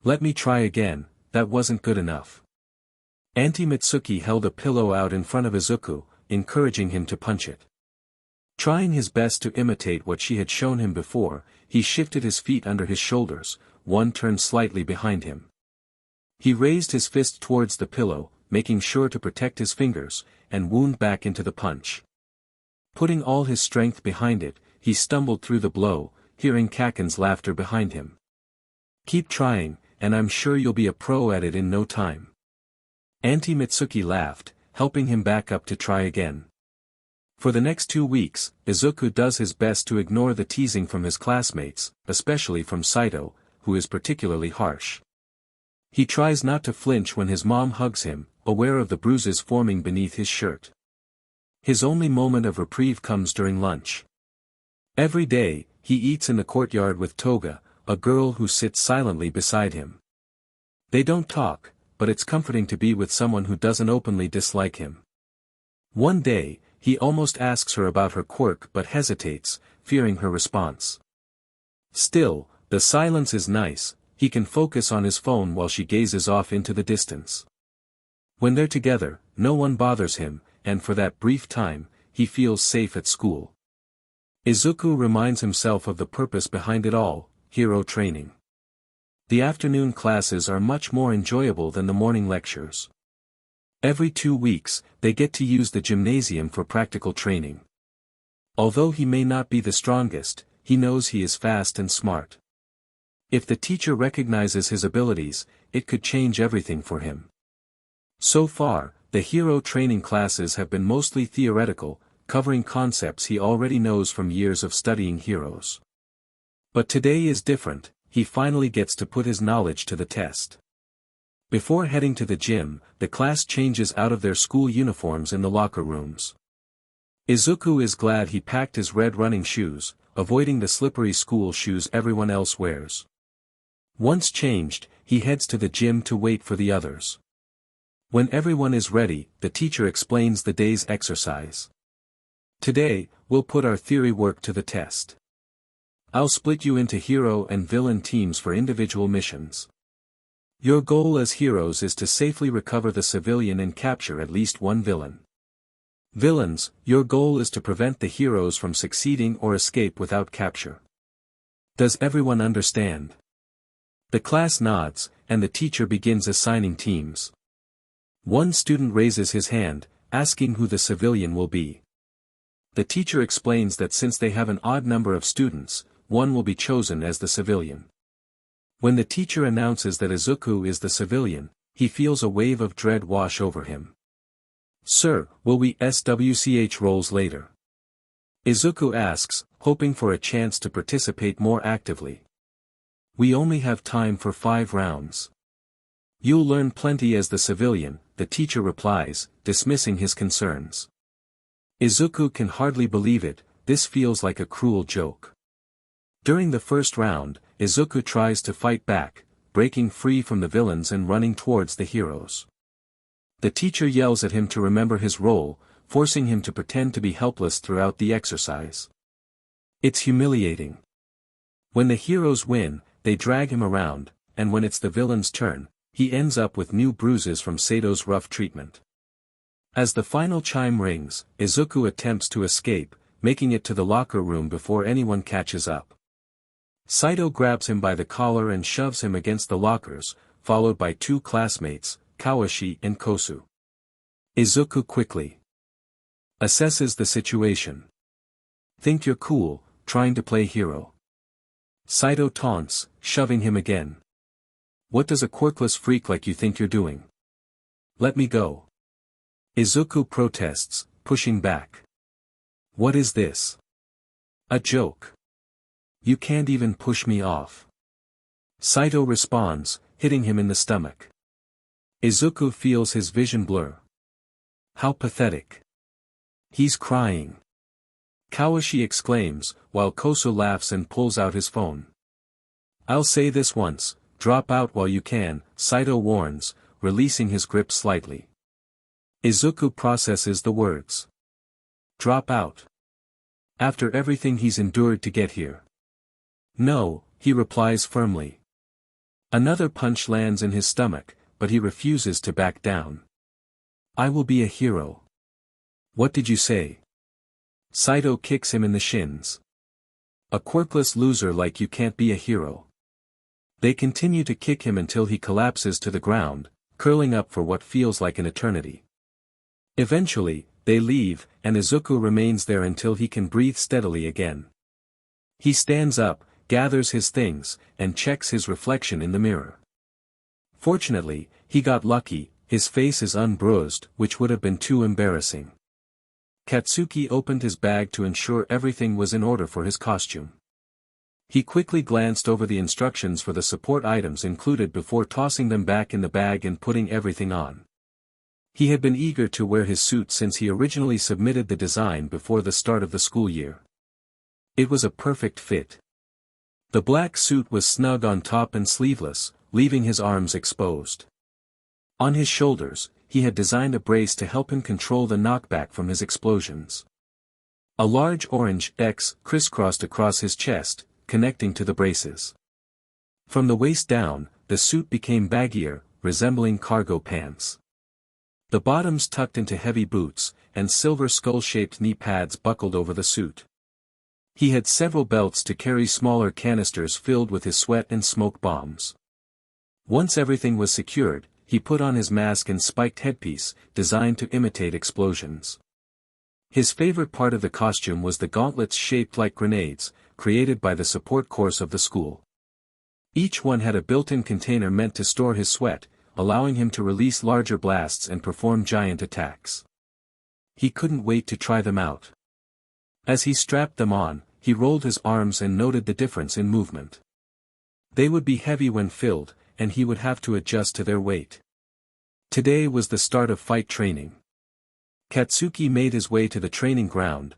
Let me try again, that wasn't good enough. Auntie Mitsuki held a pillow out in front of Izuku, encouraging him to punch it. Trying his best to imitate what she had shown him before, he shifted his feet under his shoulders, one turned slightly behind him. He raised his fist towards the pillow, making sure to protect his fingers, and wound back into the punch. Putting all his strength behind it, he stumbled through the blow, hearing Kacchan's laughter behind him. "Keep trying, and I'm sure you'll be a pro at it in no time." Auntie Mitsuki laughed, helping him back up to try again. For the next 2 weeks, Izuku does his best to ignore the teasing from his classmates, especially from Saito, who is particularly harsh. He tries not to flinch when his mom hugs him, aware of the bruises forming beneath his shirt. His only moment of reprieve comes during lunch. Every day, he eats in the courtyard with Toga, a girl who sits silently beside him. They don't talk, but it's comforting to be with someone who doesn't openly dislike him. One day, he almost asks her about her quirk but hesitates, fearing her response. Still, the silence is nice, he can focus on his phone while she gazes off into the distance. When they're together, no one bothers him, and for that brief time, he feels safe at school. Izuku reminds himself of the purpose behind it all, hero training. The afternoon classes are much more enjoyable than the morning lectures. Every 2 weeks, they get to use the gymnasium for practical training. Although he may not be the strongest, he knows he is fast and smart. If the teacher recognizes his abilities, it could change everything for him. So far, the hero training classes have been mostly theoretical, covering concepts he already knows from years of studying heroes. But today is different, he finally gets to put his knowledge to the test. Before heading to the gym, the class changes out of their school uniforms in the locker rooms. Izuku is glad he packed his red running shoes, avoiding the slippery school shoes everyone else wears. Once changed, he heads to the gym to wait for the others. When everyone is ready, the teacher explains the day's exercise. "Today, we'll put our theory work to the test. I'll split you into hero and villain teams for individual missions. Your goal as heroes is to safely recover the civilian and capture at least one villain. Villains, your goal is to prevent the heroes from succeeding or escape without capture. Does everyone understand?" The class nods, and the teacher begins assigning teams. One student raises his hand, asking who the civilian will be. The teacher explains that since they have an odd number of students, one will be chosen as the civilian. When the teacher announces that Izuku is the civilian, he feels a wave of dread wash over him. "Sir, will we SWCH roles later?" Izuku asks, hoping for a chance to participate more actively. "We only have time for 5 rounds. You'll learn plenty as the civilian," the teacher replies, dismissing his concerns. Izuku can hardly believe it, this feels like a cruel joke. During the first round, Izuku tries to fight back, breaking free from the villains and running towards the heroes. The teacher yells at him to remember his role, forcing him to pretend to be helpless throughout the exercise. It's humiliating. When the heroes win, they drag him around, and when it's the villain's turn, he ends up with new bruises from Sato's rough treatment. As the final chime rings, Izuku attempts to escape, making it to the locker room before anyone catches up. Saito grabs him by the collar and shoves him against the lockers, followed by 2 classmates, Kawashi and Kosu. Izuku quickly assesses the situation. "Think you're cool, trying to play hero." Saito taunts, shoving him again. "What does a quirkless freak like you think you're doing? Let me go." Izuku protests, pushing back. "What is this? A joke? You can't even push me off." Saito responds, hitting him in the stomach. Izuku feels his vision blur. How pathetic. He's crying. Kawashi exclaims, while Kosu laughs and pulls out his phone. "I'll say this once, drop out while you can," Saito warns, releasing his grip slightly. Izuku processes the words. "Drop out? After everything he's endured to get here?" "No," he replies firmly. Another punch lands in his stomach, but he refuses to back down. "I will be a hero." "What did you say?" Saito kicks him in the shins. "A quirkless loser like you can't be a hero." They continue to kick him until he collapses to the ground, curling up for what feels like an eternity. Eventually, they leave, and Izuku remains there until he can breathe steadily again. He stands up, gathers his things, and checks his reflection in the mirror. Fortunately, he got lucky, his face is unbruised, which would have been too embarrassing. Katsuki opened his bag to ensure everything was in order for his costume. He quickly glanced over the instructions for the support items included before tossing them back in the bag and putting everything on. He had been eager to wear his suit since he originally submitted the design before the start of the school year. It was a perfect fit. The black suit was snug on top and sleeveless, leaving his arms exposed. On his shoulders, he had designed a brace to help him control the knockback from his explosions. A large orange X crisscrossed across his chest, connecting to the braces. From the waist down, the suit became baggier, resembling cargo pants. The bottoms tucked into heavy boots, and silver skull-shaped knee pads buckled over the suit. He had several belts to carry smaller canisters filled with his sweat and smoke bombs. Once everything was secured, he put on his mask and spiked headpiece, designed to imitate explosions. His favorite part of the costume was the gauntlets shaped like grenades, created by the support course of the school. Each one had a built-in container meant to store his sweat, allowing him to release larger blasts and perform giant attacks. He couldn't wait to try them out. As he strapped them on, he rolled his arms and noted the difference in movement. They would be heavy when filled, and he would have to adjust to their weight. Today was the start of fight training. Katsuki made his way to the Training Ground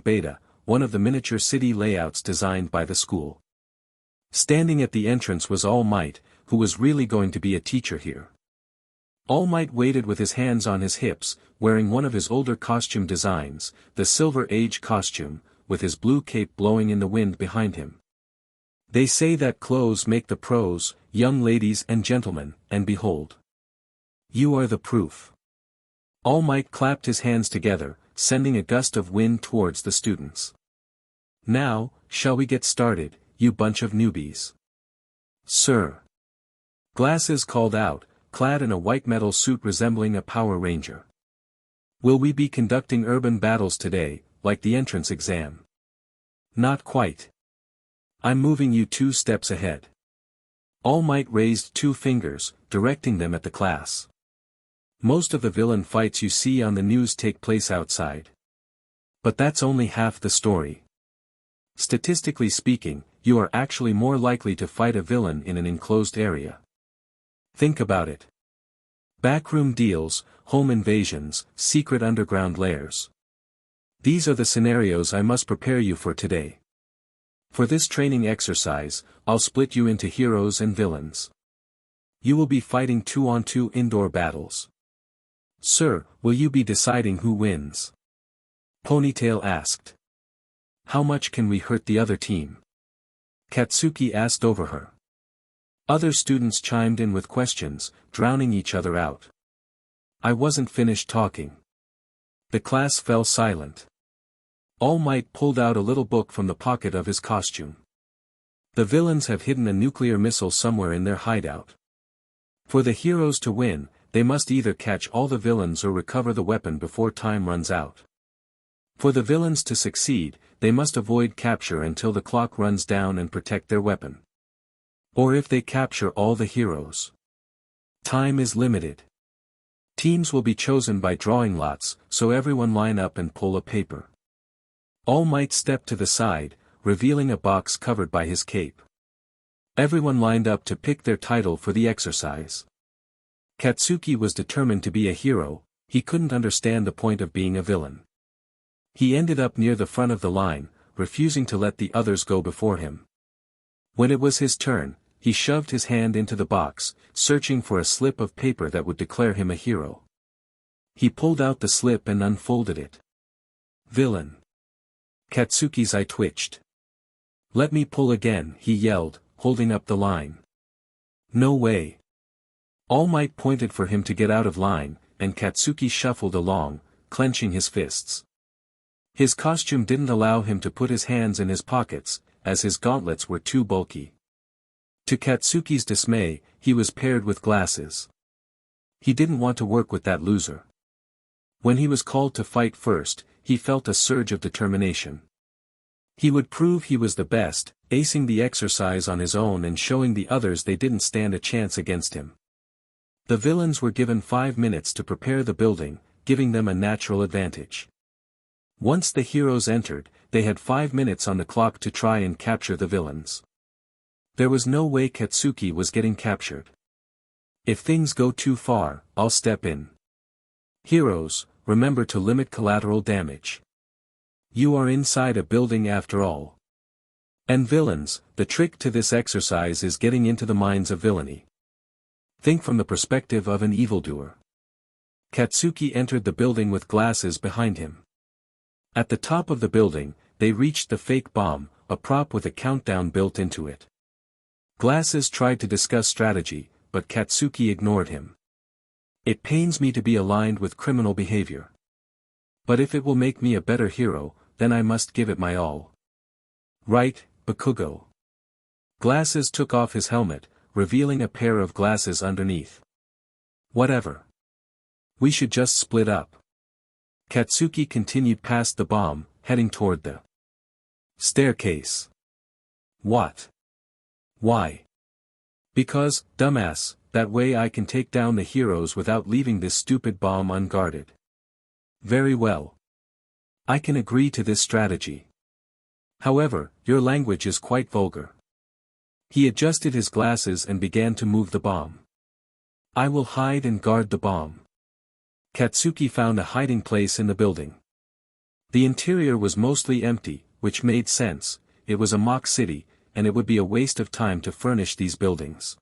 Beta, one of the miniature city layouts designed by the school. Standing at the entrance was All Might, who was really going to be a teacher here. All Might waited with his hands on his hips, wearing one of his older costume designs, the Silver Age costume, with his blue cape blowing in the wind behind him. They say that clothes make the pros, young ladies and gentlemen, and behold. You are the proof. All Might clapped his hands together, sending a gust of wind towards the students. Now, shall we get started, you bunch of newbies? Sir. Glasses called out, clad in a white metal suit resembling a Power Ranger. Will we be conducting urban battles today, like the entrance exam? Not quite. I'm moving you 2 steps ahead. All Might raised 2 fingers, directing them at the class. Most of the villain fights you see on the news take place outside. But that's only half the story. Statistically speaking, you are actually more likely to fight a villain in an enclosed area. Think about it. Backroom deals, home invasions, secret underground lairs. These are the scenarios I must prepare you for today. For this training exercise, I'll split you into heroes and villains. You will be fighting 2-on-2 indoor battles. Sir, will you be deciding who wins? Ponytail asked. How much can we hurt the other team? Katsuki asked over her. Other students chimed in with questions, drowning each other out. I wasn't finished talking. The class fell silent. All Might pulled out a little book from the pocket of his costume. The villains have hidden a nuclear missile somewhere in their hideout. For the heroes to win, they must either catch all the villains or recover the weapon before time runs out. For the villains to succeed, they must avoid capture until the clock runs down and protect their weapon. Or if they capture all the heroes. Time is limited. Teams will be chosen by drawing lots, so everyone line up and pull a paper. All Might stepped to the side, revealing a box covered by his cape. Everyone lined up to pick their title for the exercise. Katsuki was determined to be a hero, he couldn't understand the point of being a villain. He ended up near the front of the line, refusing to let the others go before him. When it was his turn, he shoved his hand into the box, searching for a slip of paper that would declare him a hero. He pulled out the slip and unfolded it. Villain. Katsuki's eye twitched. Let me pull again, he yelled, holding up the line. No way. All Might pointed for him to get out of line, and Katsuki shuffled along, clenching his fists. His costume didn't allow him to put his hands in his pockets, as his gauntlets were too bulky. To Katsuki's dismay, he was paired with glasses. He didn't want to work with that loser. When he was called to fight first, he felt a surge of determination. He would prove he was the best, acing the exercise on his own and showing the others they didn't stand a chance against him. The villains were given 5 minutes to prepare the building, giving them a natural advantage. Once the heroes entered, they had 5 minutes on the clock to try and capture the villains. There was no way Katsuki was getting captured. If things go too far, I'll step in. Heroes, remember to limit collateral damage. You are inside a building after all. And villains, the trick to this exercise is getting into the minds of villainy. Think from the perspective of an evildoer. Katsuki entered the building with glasses behind him. At the top of the building, they reached the fake bomb, a prop with a countdown built into it. Glasses tried to discuss strategy, but Katsuki ignored him. It pains me to be aligned with criminal behavior. But if it will make me a better hero, then I must give it my all. Right, Bakugo. Glasses took off his helmet, revealing a pair of glasses underneath. Whatever. We should just split up. Katsuki continued past the bomb, heading toward the staircase. What? Why? Because, dumbass, that way I can take down the heroes without leaving this stupid bomb unguarded. Very well. I can agree to this strategy. However, your language is quite vulgar. He adjusted his glasses and began to move the bomb. I will hide and guard the bomb. Katsuki found a hiding place in the building. The interior was mostly empty, which made sense. It was a mock city, and it would be a waste of time to furnish these buildings.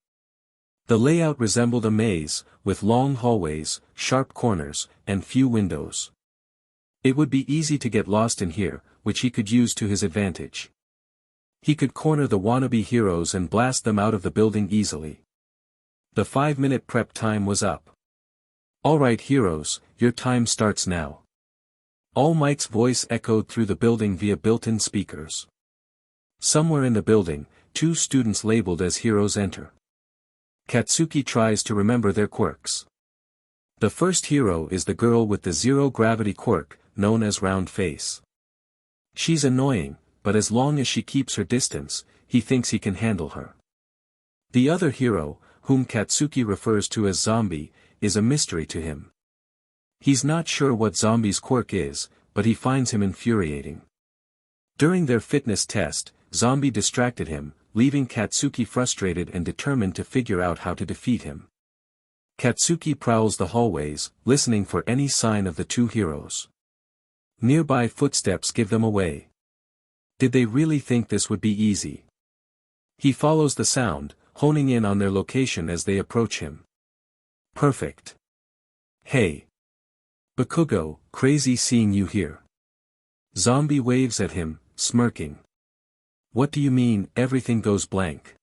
The layout resembled a maze, with long hallways, sharp corners, and few windows. It would be easy to get lost in here, which he could use to his advantage. He could corner the wannabe heroes and blast them out of the building easily. The 5-minute prep time was up. Alright heroes, your time starts now. All Might's voice echoed through the building via built-in speakers. Somewhere in the building, 2 students labeled as heroes enter. Katsuki tries to remember their quirks. The first hero is the girl with the zero-gravity quirk, known as round face. She's annoying, but as long as she keeps her distance, he thinks he can handle her. The other hero, whom Katsuki refers to as Zombie, is a mystery to him. He's not sure what Zombie's quirk is, but he finds him infuriating. During their fitness test, Zombie distracted him, leaving Katsuki frustrated and determined to figure out how to defeat him. Katsuki prowls the hallways, listening for any sign of the 2 heroes. Nearby footsteps give them away. Did they really think this would be easy? He follows the sound, honing in on their location as they approach him. Perfect. Hey. Bakugo, crazy seeing you here. Zombie waves at him, smirking. What do you mean, everything goes blank?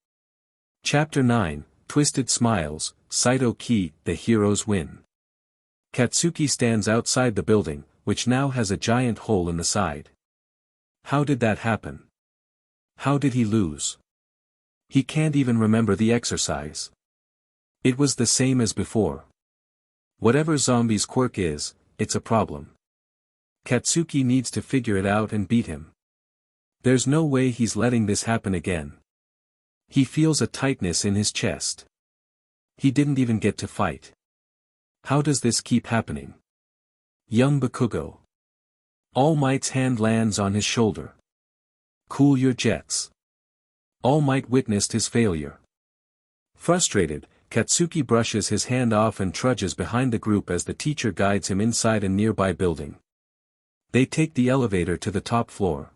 Chapter 9, Twisted Smiles, Saito Ki, the heroes win. Katsuki stands outside the building, which now has a giant hole in the side. How did that happen? How did he lose? He can't even remember the exercise. It was the same as before. Whatever Zombie's quirk is, it's a problem. Katsuki needs to figure it out and beat him. There's no way he's letting this happen again. He feels a tightness in his chest. He didn't even get to fight. How does this keep happening? Young Bakugo. All Might's hand lands on his shoulder. Cool your jets. All Might witnessed his failure. Frustrated, Katsuki brushes his hand off and trudges behind the group as the teacher guides him inside a nearby building. They take the elevator to the top floor.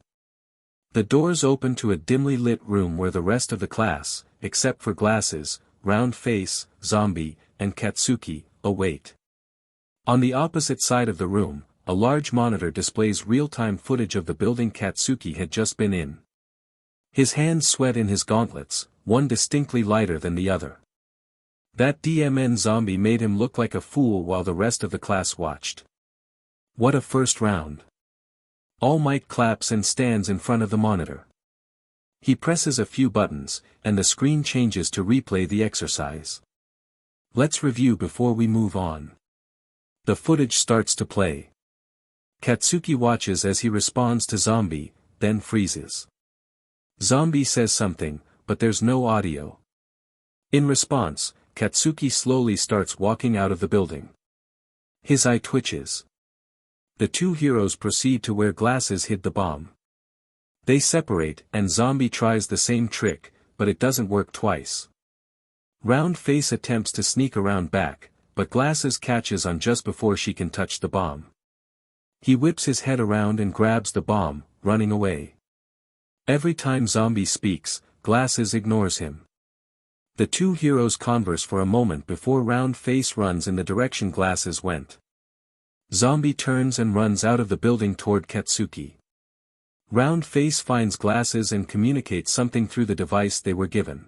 The doors open to a dimly lit room where the rest of the class, except for Glasses, Round Face, Zombie, and Katsuki, await. On the opposite side of the room, a large monitor displays real-time footage of the building Katsuki had just been in. His hands sweat in his gauntlets, one distinctly lighter than the other. That DMN zombie made him look like a fool while the rest of the class watched. What a first round. All Might claps and stands in front of the monitor. He presses a few buttons, and the screen changes to replay the exercise. Let's review before we move on. The footage starts to play. Katsuki watches as he responds to Zombie, then freezes. Zombie says something, but there's no audio. In response, Katsuki slowly starts walking out of the building. His eye twitches. The two heroes proceed to where glasses hid the bomb. They separate, and Zombie tries the same trick, but it doesn't work twice. Round Face attempts to sneak around back, but Glasses catches on just before she can touch the bomb. He whips his head around and grabs the bomb, running away. Every time Zombie speaks, Glasses ignores him. The two heroes converse for a moment before Round Face runs in the direction Glasses went. Zombie turns and runs out of the building toward Katsuki. Round Face finds Glasses and communicates something through the device they were given.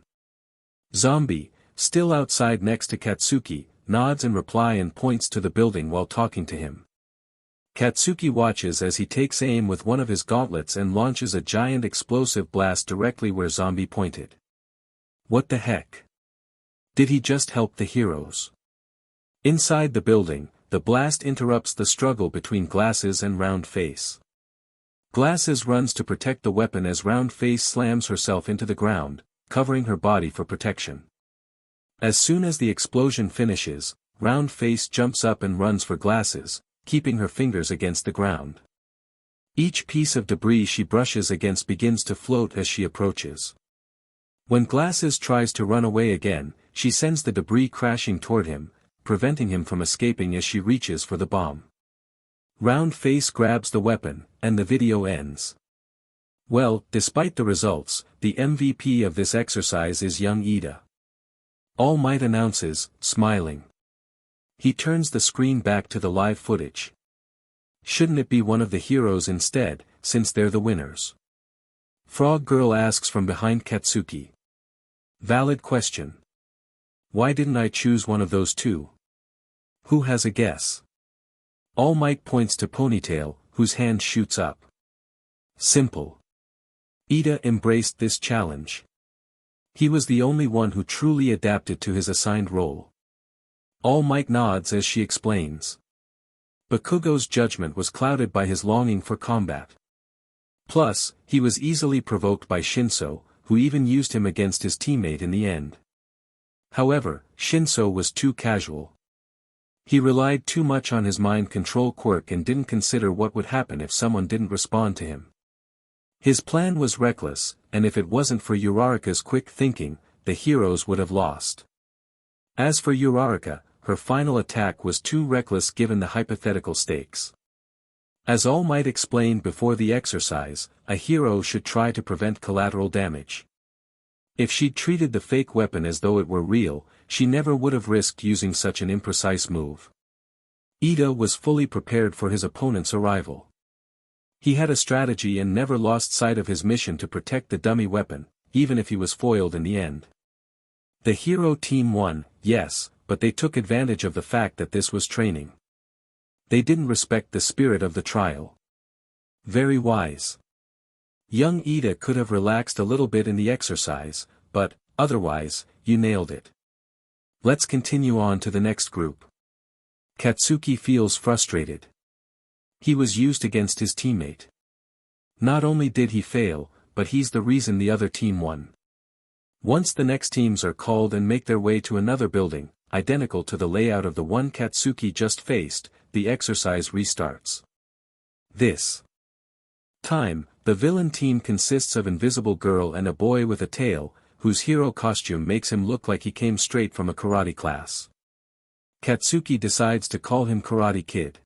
Zombie, still outside next to Katsuki, nods in reply and points to the building while talking to him. Katsuki watches as he takes aim with one of his gauntlets and launches a giant explosive blast directly where Zombie pointed. What the heck? Did he just help the heroes? Inside the building, the blast interrupts the struggle between Glasses and Round Face. Glasses runs to protect the weapon as Round Face slams herself into the ground, covering her body for protection. As soon as the explosion finishes, Round Face jumps up and runs for Glasses, keeping her fingers against the ground. Each piece of debris she brushes against begins to float as she approaches. When Glasses tries to run away again, she sends the debris crashing toward him, preventing him from escaping as she reaches for the bomb. Round Face grabs the weapon, and the video ends. Well, despite the results, the MVP of this exercise is young Ida. All Might announces, smiling. He turns the screen back to the live footage. Shouldn't it be one of the heroes instead, since they're the winners? Frog Girl asks from behind Katsuki. Valid question. Why didn't I choose one of those two? Who has a guess? All Might points to Ponytail, whose hand shoots up. Simple. Ida embraced this challenge. He was the only one who truly adapted to his assigned role. All Might nods as she explains. Bakugo's judgment was clouded by his longing for combat. Plus, he was easily provoked by Shinso, who even used him against his teammate in the end. However, Shinso was too casual. He relied too much on his mind control quirk and didn't consider what would happen if someone didn't respond to him. His plan was reckless, and if it wasn't for Uraraka's quick thinking, the heroes would have lost. As for Uraraka, her final attack was too reckless given the hypothetical stakes. As All Might explained before the exercise, a hero should try to prevent collateral damage. If she'd treated the fake weapon as though it were real, she never would have risked using such an imprecise move. Ida was fully prepared for his opponent's arrival. He had a strategy and never lost sight of his mission to protect the dummy weapon, even if he was foiled in the end. The hero team won, yes, but they took advantage of the fact that this was training. They didn't respect the spirit of the trial. Very wise. Young Ida could have relaxed a little bit in the exercise, but, otherwise, you nailed it. Let's continue on to the next group. Katsuki feels frustrated. He was used against his teammate. Not only did he fail, but he's the reason the other team won. Once the next teams are called and make their way to another building, identical to the layout of the one Katsuki just faced, the exercise restarts. This time, the villain team consists of Invisible Girl and a boy with a tail, whose hero costume makes him look like he came straight from a karate class. Katsuki decides to call him Karate Kid.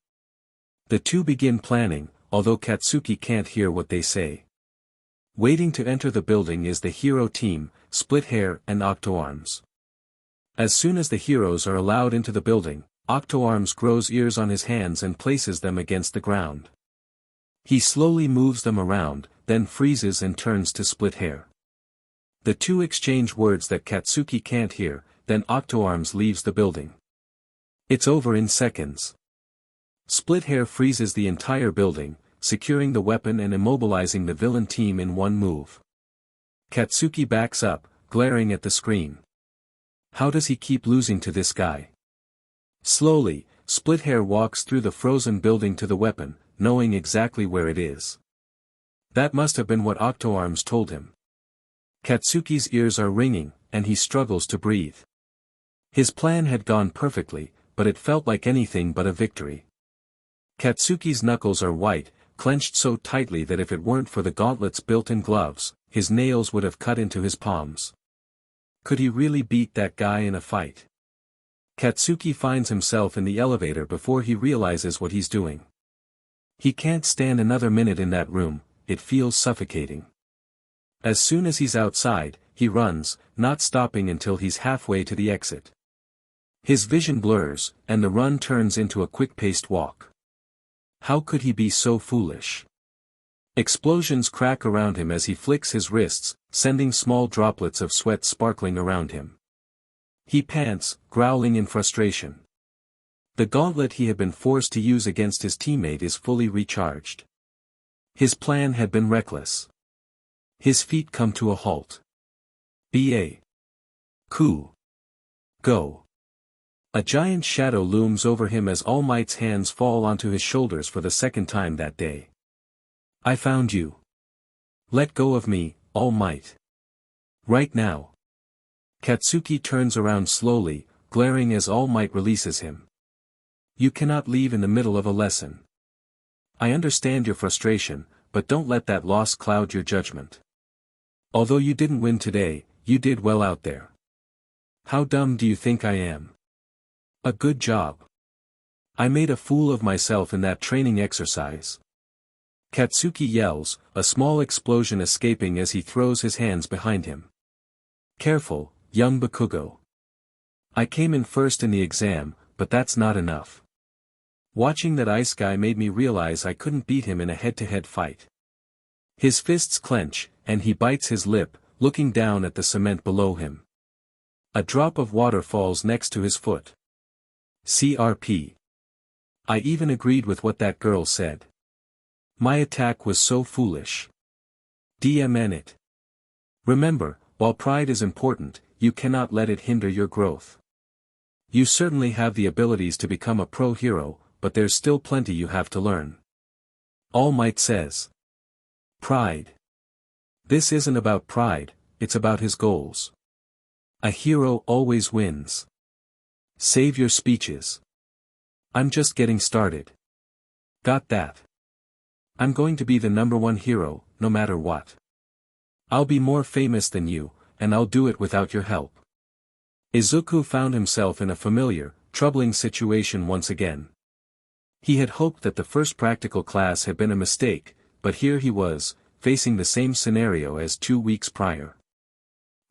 The two begin planning, although Katsuki can't hear what they say. Waiting to enter the building is the hero team, Split Hair and Octoarms. As soon as the heroes are allowed into the building, Octoarms grows ears on his hands and places them against the ground. He slowly moves them around, then freezes and turns to Split Hair. The two exchange words that Katsuki can't hear, then Octoarms leaves the building. It's over in seconds. Split Hair freezes the entire building, securing the weapon and immobilizing the villain team in one move. Katsuki backs up, glaring at the screen. How does he keep losing to this guy? Slowly, Splithair walks through the frozen building to the weapon, knowing exactly where it is. That must have been what Octoarms told him. Katsuki's ears are ringing, and he struggles to breathe. His plan had gone perfectly, but it felt like anything but a victory. Katsuki's knuckles are white, clenched so tightly that if it weren't for the gauntlet's built-in gloves, his nails would have cut into his palms. Could he really beat that guy in a fight? Katsuki finds himself in the elevator before he realizes what he's doing. He can't stand another minute in that room, it feels suffocating. As soon as he's outside, he runs, not stopping until he's halfway to the exit. His vision blurs, and the run turns into a quick-paced walk. How could he be so foolish? Explosions crack around him as he flicks his wrists, sending small droplets of sweat sparkling around him. He pants, growling in frustration. The gauntlet he had been forced to use against his teammate is fully recharged. His plan had been reckless. His feet come to a halt. B.A. Ku. Go. A giant shadow looms over him as All Might's hands fall onto his shoulders for the second time that day. I found you. Let go of me, All Might. Right now. Katsuki turns around slowly, glaring as All Might releases him. You cannot leave in the middle of a lesson. I understand your frustration, but don't let that loss cloud your judgment. Although you didn't win today, you did well out there. How dumb do you think I am? A good job. I made a fool of myself in that training exercise. Katsuki yells, a small explosion escaping as he throws his hands behind him. Careful, young Bakugo. I came in first in the exam, but that's not enough. Watching that ice guy made me realize I couldn't beat him in a head-to-head fight. His fists clench, and he bites his lip, looking down at the cement below him. A drop of water falls next to his foot. CRP. I even agreed with what that girl said. My attack was so foolish. DMN it. Remember, while pride is important, you cannot let it hinder your growth. You certainly have the abilities to become a pro hero, but there's still plenty you have to learn. All Might says. Pride. This isn't about pride, it's about his goals. A hero always wins. Save your speeches. I'm just getting started. Got that? I'm going to be the #1 hero, no matter what. I'll be more famous than you, and I'll do it without your help. Izuku found himself in a familiar, troubling situation once again. He had hoped that the first practical class had been a mistake, but here he was, facing the same scenario as 2 weeks prior.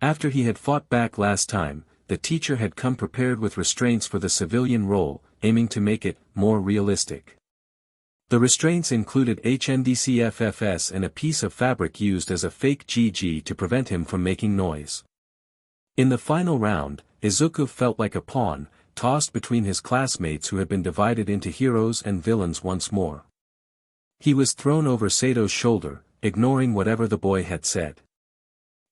After he had fought back last time, the teacher had come prepared with restraints for the civilian role, aiming to make it more realistic. The restraints included HNDCFFS and a piece of fabric used as a fake GG to prevent him from making noise. In the final round, Izuku felt like a pawn, tossed between his classmates who had been divided into heroes and villains once more. He was thrown over Sato's shoulder, ignoring whatever the boy had said.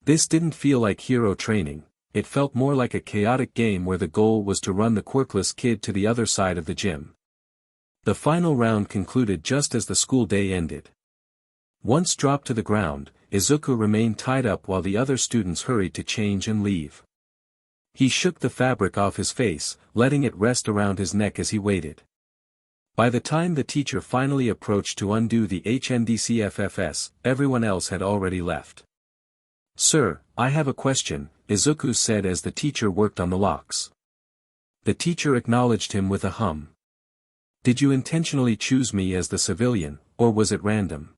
This didn't feel like hero training, it felt more like a chaotic game where the goal was to run the quirkless kid to the other side of the gym. The final round concluded just as the school day ended. Once dropped to the ground, Izuku remained tied up while the other students hurried to change and leave. He shook the fabric off his face, letting it rest around his neck as he waited. By the time the teacher finally approached to undo the HNDCFFS, everyone else had already left. Sir, I have a question, Izuku said as the teacher worked on the locks. The teacher acknowledged him with a hum. Did you intentionally choose me as the civilian, or was it random?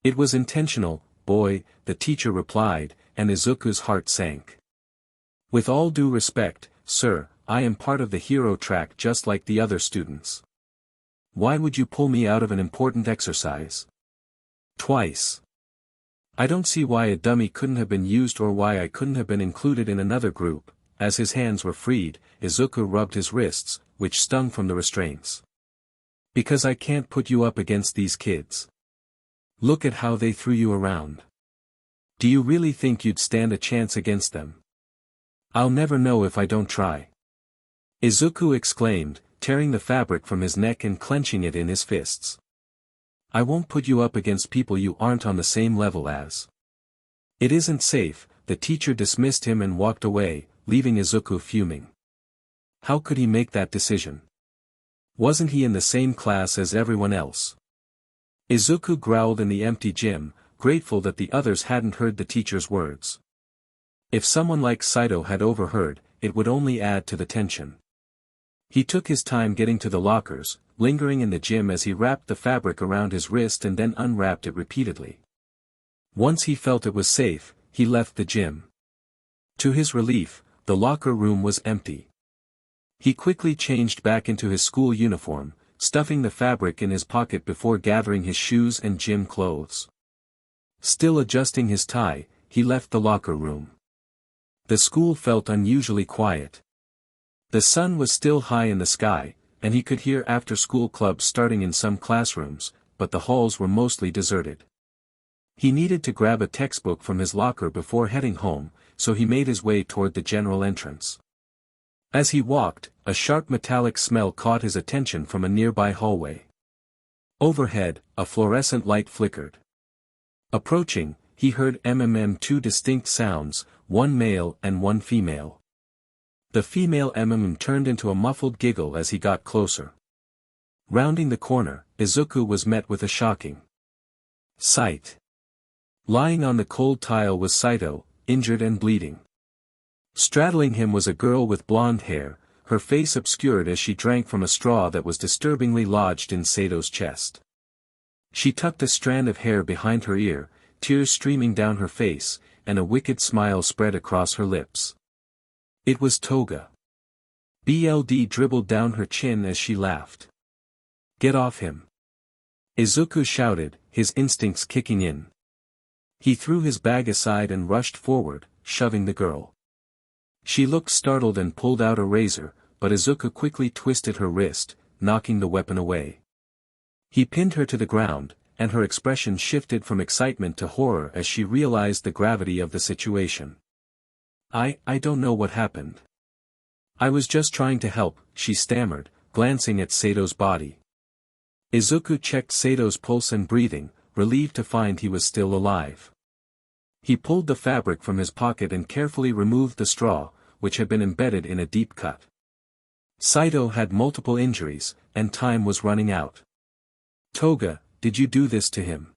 It was intentional, boy, the teacher replied, and Izuku's heart sank. With all due respect, sir, I am part of the hero track just like the other students. Why would you pull me out of an important exercise? Twice. I don't see why a dummy couldn't have been used or why I couldn't have been included in another group. As his hands were freed, Izuku rubbed his wrists, which stung from the restraints. Because I can't put you up against these kids. Look at how they threw you around. Do you really think you'd stand a chance against them? I'll never know if I don't try. Izuku exclaimed, tearing the fabric from his neck and clenching it in his fists. I won't put you up against people you aren't on the same level as. It isn't safe. The teacher dismissed him and walked away, leaving Izuku fuming. How could he make that decision? Wasn't he in the same class as everyone else? Izuku growled in the empty gym, grateful that the others hadn't heard the teacher's words. If someone like Saito had overheard, it would only add to the tension. He took his time getting to the lockers, lingering in the gym as he wrapped the fabric around his wrist and then unwrapped it repeatedly. Once he felt it was safe, he left the gym. To his relief, the locker room was empty. He quickly changed back into his school uniform, stuffing the fabric in his pocket before gathering his shoes and gym clothes. Still adjusting his tie, he left the locker room. The school felt unusually quiet. The sun was still high in the sky, and he could hear after-school clubs starting in some classrooms, but the halls were mostly deserted. He needed to grab a textbook from his locker before heading home, so he made his way toward the general entrance. As he walked, a sharp metallic smell caught his attention from a nearby hallway. Overhead, a fluorescent light flickered. Approaching, he heard two distinct sounds, one male and one female. The female turned into a muffled giggle as he got closer. Rounding the corner, Izuku was met with a shocking sight. Lying on the cold tile was Saito, injured and bleeding. Straddling him was a girl with blonde hair, her face obscured as she drank from a straw that was disturbingly lodged in Saito's chest. She tucked a strand of hair behind her ear, tears streaming down her face, and a wicked smile spread across her lips. It was Toga. BLD dribbled down her chin as she laughed. Get off him! Izuku shouted, his instincts kicking in. He threw his bag aside and rushed forward, shoving the girl. She looked startled and pulled out a razor, but Izuku quickly twisted her wrist, knocking the weapon away. He pinned her to the ground, and her expression shifted from excitement to horror as she realized the gravity of the situation. I don't know what happened. I was just trying to help, she stammered, glancing at Sato's body. Izuku checked Sato's pulse and breathing, relieved to find he was still alive. He pulled the fabric from his pocket and carefully removed the straw, which had been embedded in a deep cut. Saito had multiple injuries, and time was running out. Toga, did you do this to him?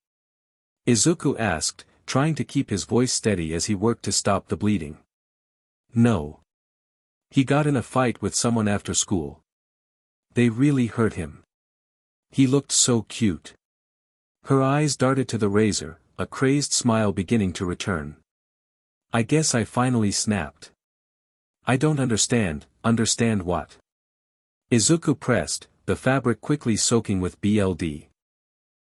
Izuku asked, trying to keep his voice steady as he worked to stop the bleeding. No. He got in a fight with someone after school. They really hurt him. He looked so cute. Her eyes darted to the razor, a crazed smile beginning to return. I guess I finally snapped. I don't understand what? Izuku pressed, the fabric quickly soaking with BLD.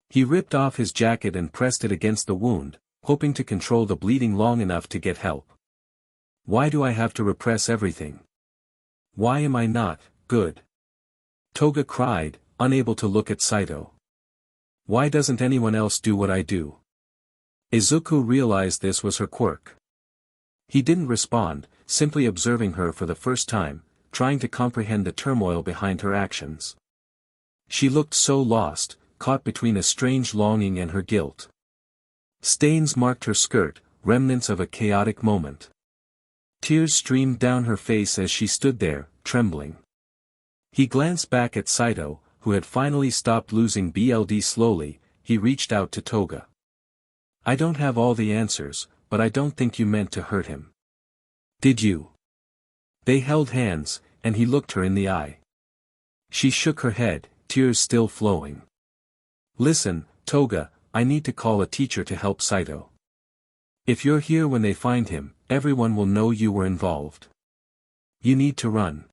He ripped off his jacket and pressed it against the wound, hoping to control the bleeding long enough to get help. Why do I have to repress everything? Why am I not good? Toga cried, unable to look at Saito. Why doesn't anyone else do what I do? Izuku realized this was her quirk. He didn't respond, simply observing her for the first time, trying to comprehend the turmoil behind her actions. She looked so lost, caught between a strange longing and her guilt. Stains marked her skirt, remnants of a chaotic moment. Tears streamed down her face as she stood there, trembling. He glanced back at Saito, who had finally stopped losing BLD slowly. He reached out to Toga. I don't have all the answers, but I don't think you meant to hurt him. Did you? They held hands, and he looked her in the eye. She shook her head, tears still flowing. Listen, Toga, I need to call a teacher to help Saito. If you're here when they find him, everyone will know you were involved. You need to run.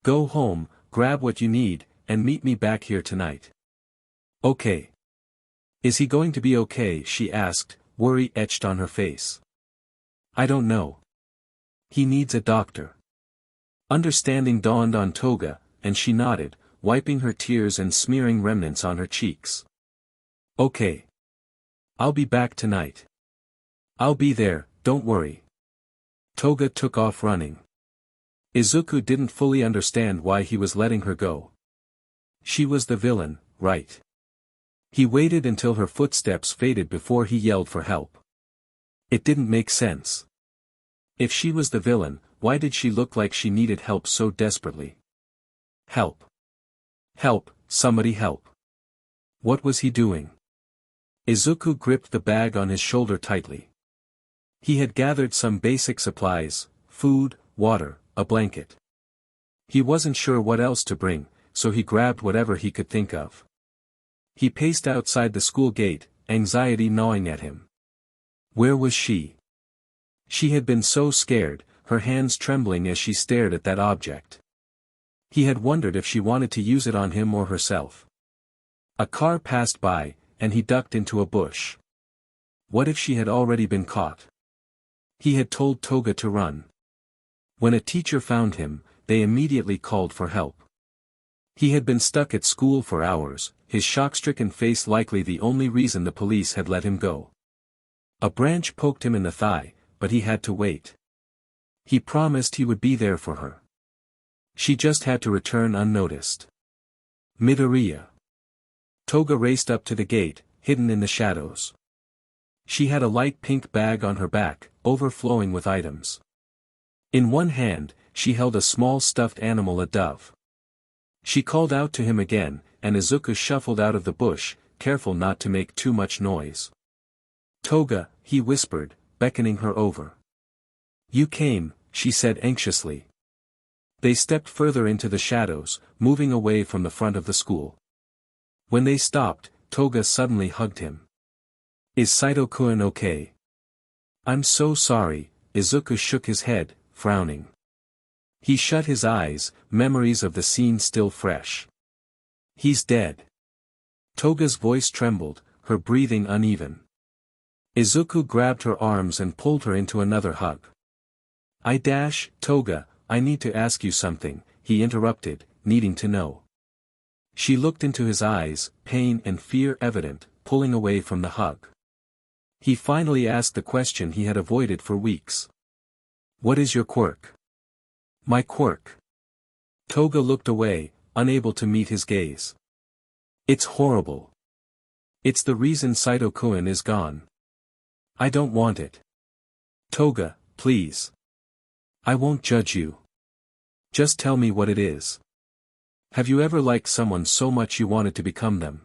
Go home, grab what you need, and meet me back here tonight. Okay. Is he going to be okay? She asked, worry etched on her face. I don't know. He needs a doctor. Understanding dawned on Toga, and she nodded, wiping her tears and smearing remnants on her cheeks. Okay. I'll be back tonight. I'll be there, don't worry. Toga took off running. Izuku didn't fully understand why he was letting her go. She was the villain, right? He waited until her footsteps faded before he yelled for help. It didn't make sense. If she was the villain, why did she look like she needed help so desperately? Help. Help, somebody help. What was he doing? Izuku gripped the bag on his shoulder tightly. He had gathered some basic supplies, food, water, a blanket. He wasn't sure what else to bring, so he grabbed whatever he could think of. He paced outside the school gate, anxiety gnawing at him. Where was she? She had been so scared, her hands trembling as she stared at that object. He had wondered if she wanted to use it on him or herself. A car passed by, and he ducked into a bush. What if she had already been caught? He had told Toga to run. When a teacher found him, they immediately called for help. He had been stuck at school for hours, his shock-stricken face likely the only reason the police had let him go. A branch poked him in the thigh, but he had to wait. He promised he would be there for her. She just had to return unnoticed. Midoriya. Toga raced up to the gate, hidden in the shadows. She had a light pink bag on her back, overflowing with items. In one hand, she held a small stuffed animal, a dove. She called out to him again, and Izuku shuffled out of the bush, careful not to make too much noise. Toga, he whispered, beckoning her over. You came, she said anxiously. They stepped further into the shadows, moving away from the front of the school. When they stopped, Toga suddenly hugged him. Is Saito-kun okay? I'm so sorry, Izuku shook his head, frowning. He shut his eyes, memories of the scene still fresh. He's dead. Toga's voice trembled, her breathing uneven. Izuku grabbed her arms and pulled her into another hug. Toga, I need to ask you something, he interrupted, needing to know. She looked into his eyes, pain and fear evident, pulling away from the hug. He finally asked the question he had avoided for weeks. What is your quirk? My quirk. Toga looked away, unable to meet his gaze. It's horrible. It's the reason Saito-kun is gone. I don't want it. Toga, please. I won't judge you. Just tell me what it is. Have you ever liked someone so much you wanted to become them?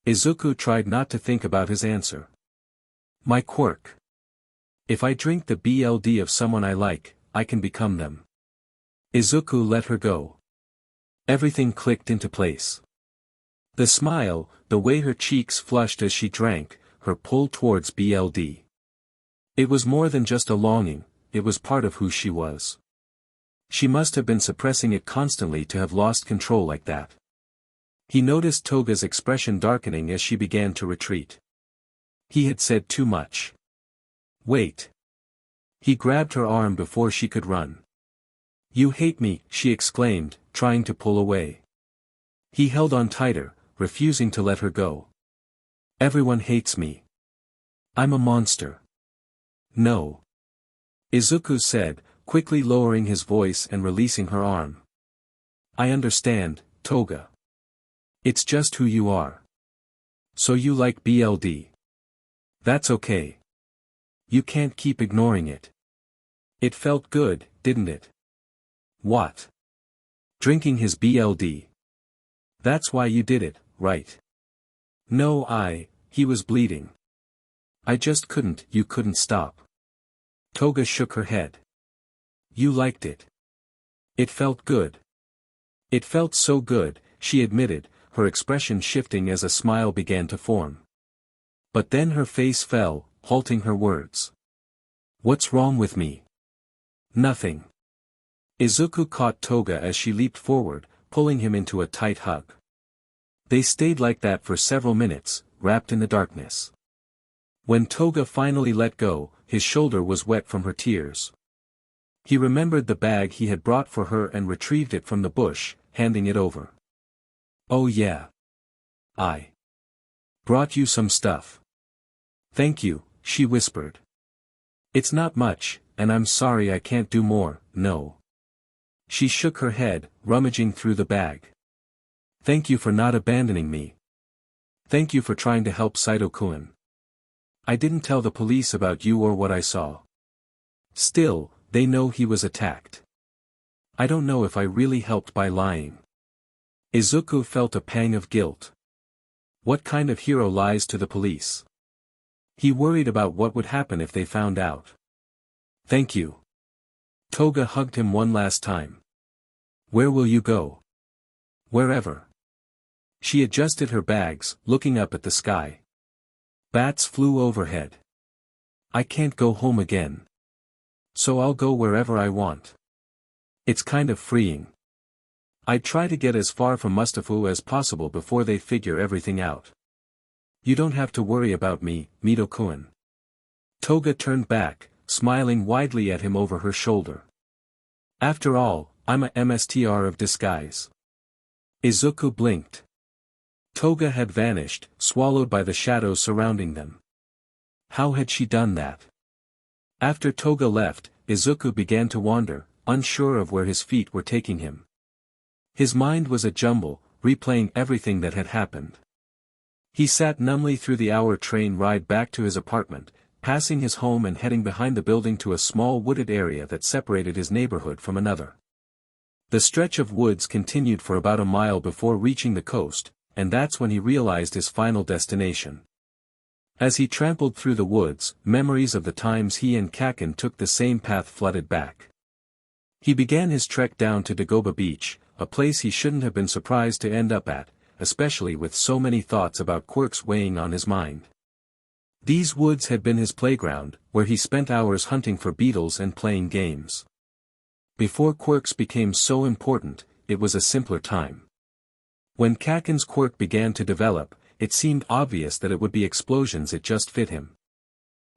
Izuku tried not to think about his answer. My quirk. If I drink the blood of someone I like, I can become them. Izuku let her go. Everything clicked into place. The smile, the way her cheeks flushed as she drank, her pull towards blood. It was more than just a longing, it was part of who she was. She must have been suppressing it constantly to have lost control like that. He noticed Toga's expression darkening as she began to retreat. He had said too much. Wait. He grabbed her arm before she could run. You hate me, she exclaimed, trying to pull away. He held on tighter, refusing to let her go. Everyone hates me. I'm a monster. No. Izuku said, quickly lowering his voice and releasing her arm. I understand, Toga. It's just who you are. So you like blood. That's okay. You can't keep ignoring it. It felt good, didn't it? What? Drinking his blood. That's why you did it, right? No, he was bleeding. I just couldn't. You couldn't stop. Toga shook her head. You liked it. It felt good. It felt so good, she admitted, her expression shifting as a smile began to form. But then her face fell, halting her words. What's wrong with me? Nothing. Izuku caught Toga as she leaped forward, pulling him into a tight hug. They stayed like that for several minutes, wrapped in the darkness. When Toga finally let go, his shoulder was wet from her tears. He remembered the bag he had brought for her and retrieved it from the bush, handing it over. Oh yeah. I brought you some stuff. Thank you, she whispered. It's not much, and I'm sorry I can't do more, no. She shook her head, rummaging through the bag. Thank you for not abandoning me. Thank you for trying to help Saito-kun. I didn't tell the police about you or what I saw. Still, they know he was attacked. I don't know if I really helped by lying. Izuku felt a pang of guilt. What kind of hero lies to the police? He worried about what would happen if they found out. Thank you. Toga hugged him one last time. Where will you go? Wherever. She adjusted her bags, looking up at the sky. Bats flew overhead. I can't go home again. So I'll go wherever I want. It's kind of freeing. I'd try to get as far from Mustafa as possible before they figure everything out. You don't have to worry about me, Mito-kun. Toga turned back, smiling widely at him over her shoulder. After all, I'm a MSTR of disguise. Izuku blinked. Toga had vanished, swallowed by the shadows surrounding them. How had she done that? After Toga left, Izuku began to wander, unsure of where his feet were taking him. His mind was a jumble, replaying everything that had happened. He sat numbly through the hour train ride back to his apartment, passing his home and heading behind the building to a small wooded area that separated his neighborhood from another. The stretch of woods continued for about a mile before reaching the coast, and that's when he realized his final destination. As he trampled through the woods, memories of the times he and Kacchan took the same path flooded back. He began his trek down to Dagoba Beach, a place he shouldn't have been surprised to end up at, especially with so many thoughts about quirks weighing on his mind. These woods had been his playground, where he spent hours hunting for beetles and playing games. Before quirks became so important, it was a simpler time. When Kacchan's quirk began to develop, it seemed obvious that it would be explosions. It just fit him.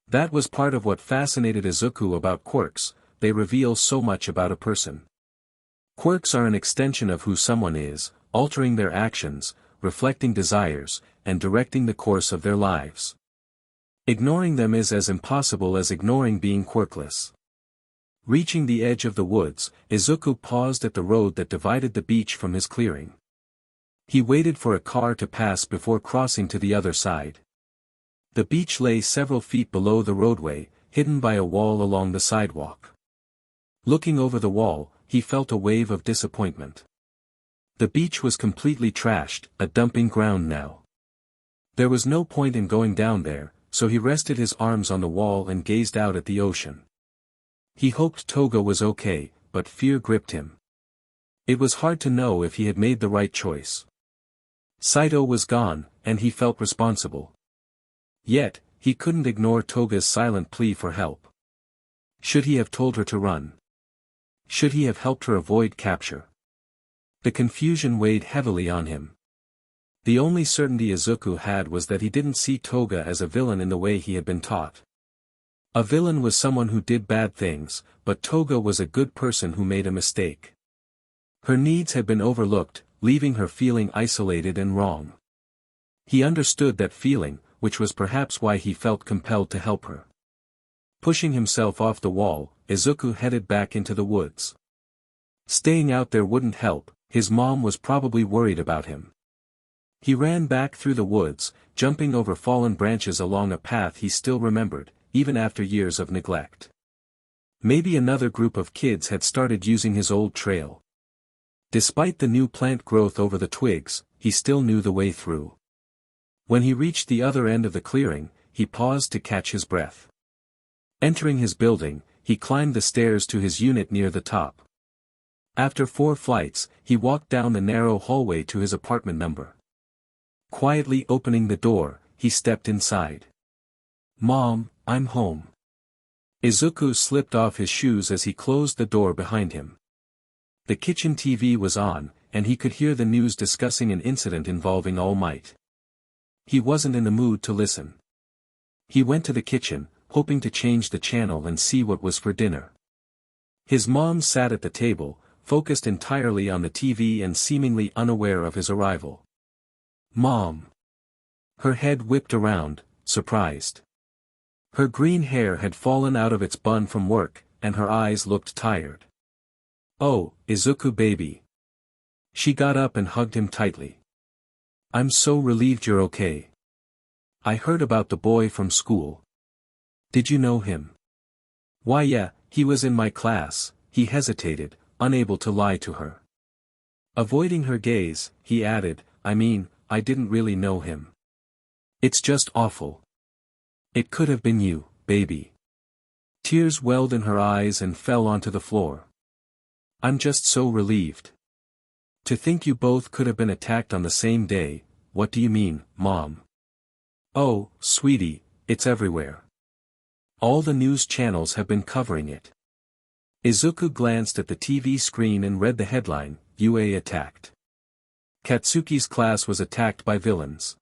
That was part of what fascinated Izuku about quirks, they reveal so much about a person. Quirks are an extension of who someone is, altering their actions, reflecting desires, and directing the course of their lives. Ignoring them is as impossible as ignoring being quirkless. Reaching the edge of the woods, Izuku paused at the road that divided the beach from his clearing. He waited for a car to pass before crossing to the other side. The beach lay several feet below the roadway, hidden by a wall along the sidewalk. Looking over the wall, he felt a wave of disappointment. The beach was completely trashed, a dumping ground now. There was no point in going down there, so he rested his arms on the wall and gazed out at the ocean. He hoped Toga was okay, but fear gripped him. It was hard to know if he had made the right choice. Saito was gone, and he felt responsible. Yet, he couldn't ignore Toga's silent plea for help. Should he have told her to run? Should he have helped her avoid capture? The confusion weighed heavily on him. The only certainty Izuku had was that he didn't see Toga as a villain in the way he had been taught. A villain was someone who did bad things, but Toga was a good person who made a mistake. Her needs had been overlooked, leaving her feeling isolated and wrong. He understood that feeling, which was perhaps why he felt compelled to help her. Pushing himself off the wall, Izuku headed back into the woods. Staying out there wouldn't help, his mom was probably worried about him. He ran back through the woods, jumping over fallen branches along a path he still remembered, even after years of neglect. Maybe another group of kids had started using his old trail. Despite the new plant growth over the twigs, he still knew the way through. When he reached the other end of the clearing, he paused to catch his breath. Entering his building, he climbed the stairs to his unit near the top. After 4 flights, he walked down the narrow hallway to his apartment number. Quietly opening the door, he stepped inside. "Mom, I'm home." Izuku slipped off his shoes as he closed the door behind him. The kitchen TV was on, and he could hear the news discussing an incident involving All Might. He wasn't in the mood to listen. He went to the kitchen, hoping to change the channel and see what was for dinner. His mom sat at the table, focused entirely on the TV and seemingly unaware of his arrival. "Mom." Her head whipped around, surprised. Her green hair had fallen out of its bun from work, and her eyes looked tired. "Oh, Izuku baby." She got up and hugged him tightly. "I'm so relieved you're okay. I heard about the boy from school. Did you know him?" "Why yeah, he was in my class." He hesitated, unable to lie to her. Avoiding her gaze, he added, I didn't really know him. It's just awful. It could have been you, baby." Tears welled in her eyes and fell onto the floor. "I'm just so relieved. To think you both could have been attacked on the same day." "What do you mean, Mom?" "Oh, sweetie, it's everywhere. All the news channels have been covering it." Izuku glanced at the TV screen and read the headline, "UA attacked. Katsuki's class was attacked by villains."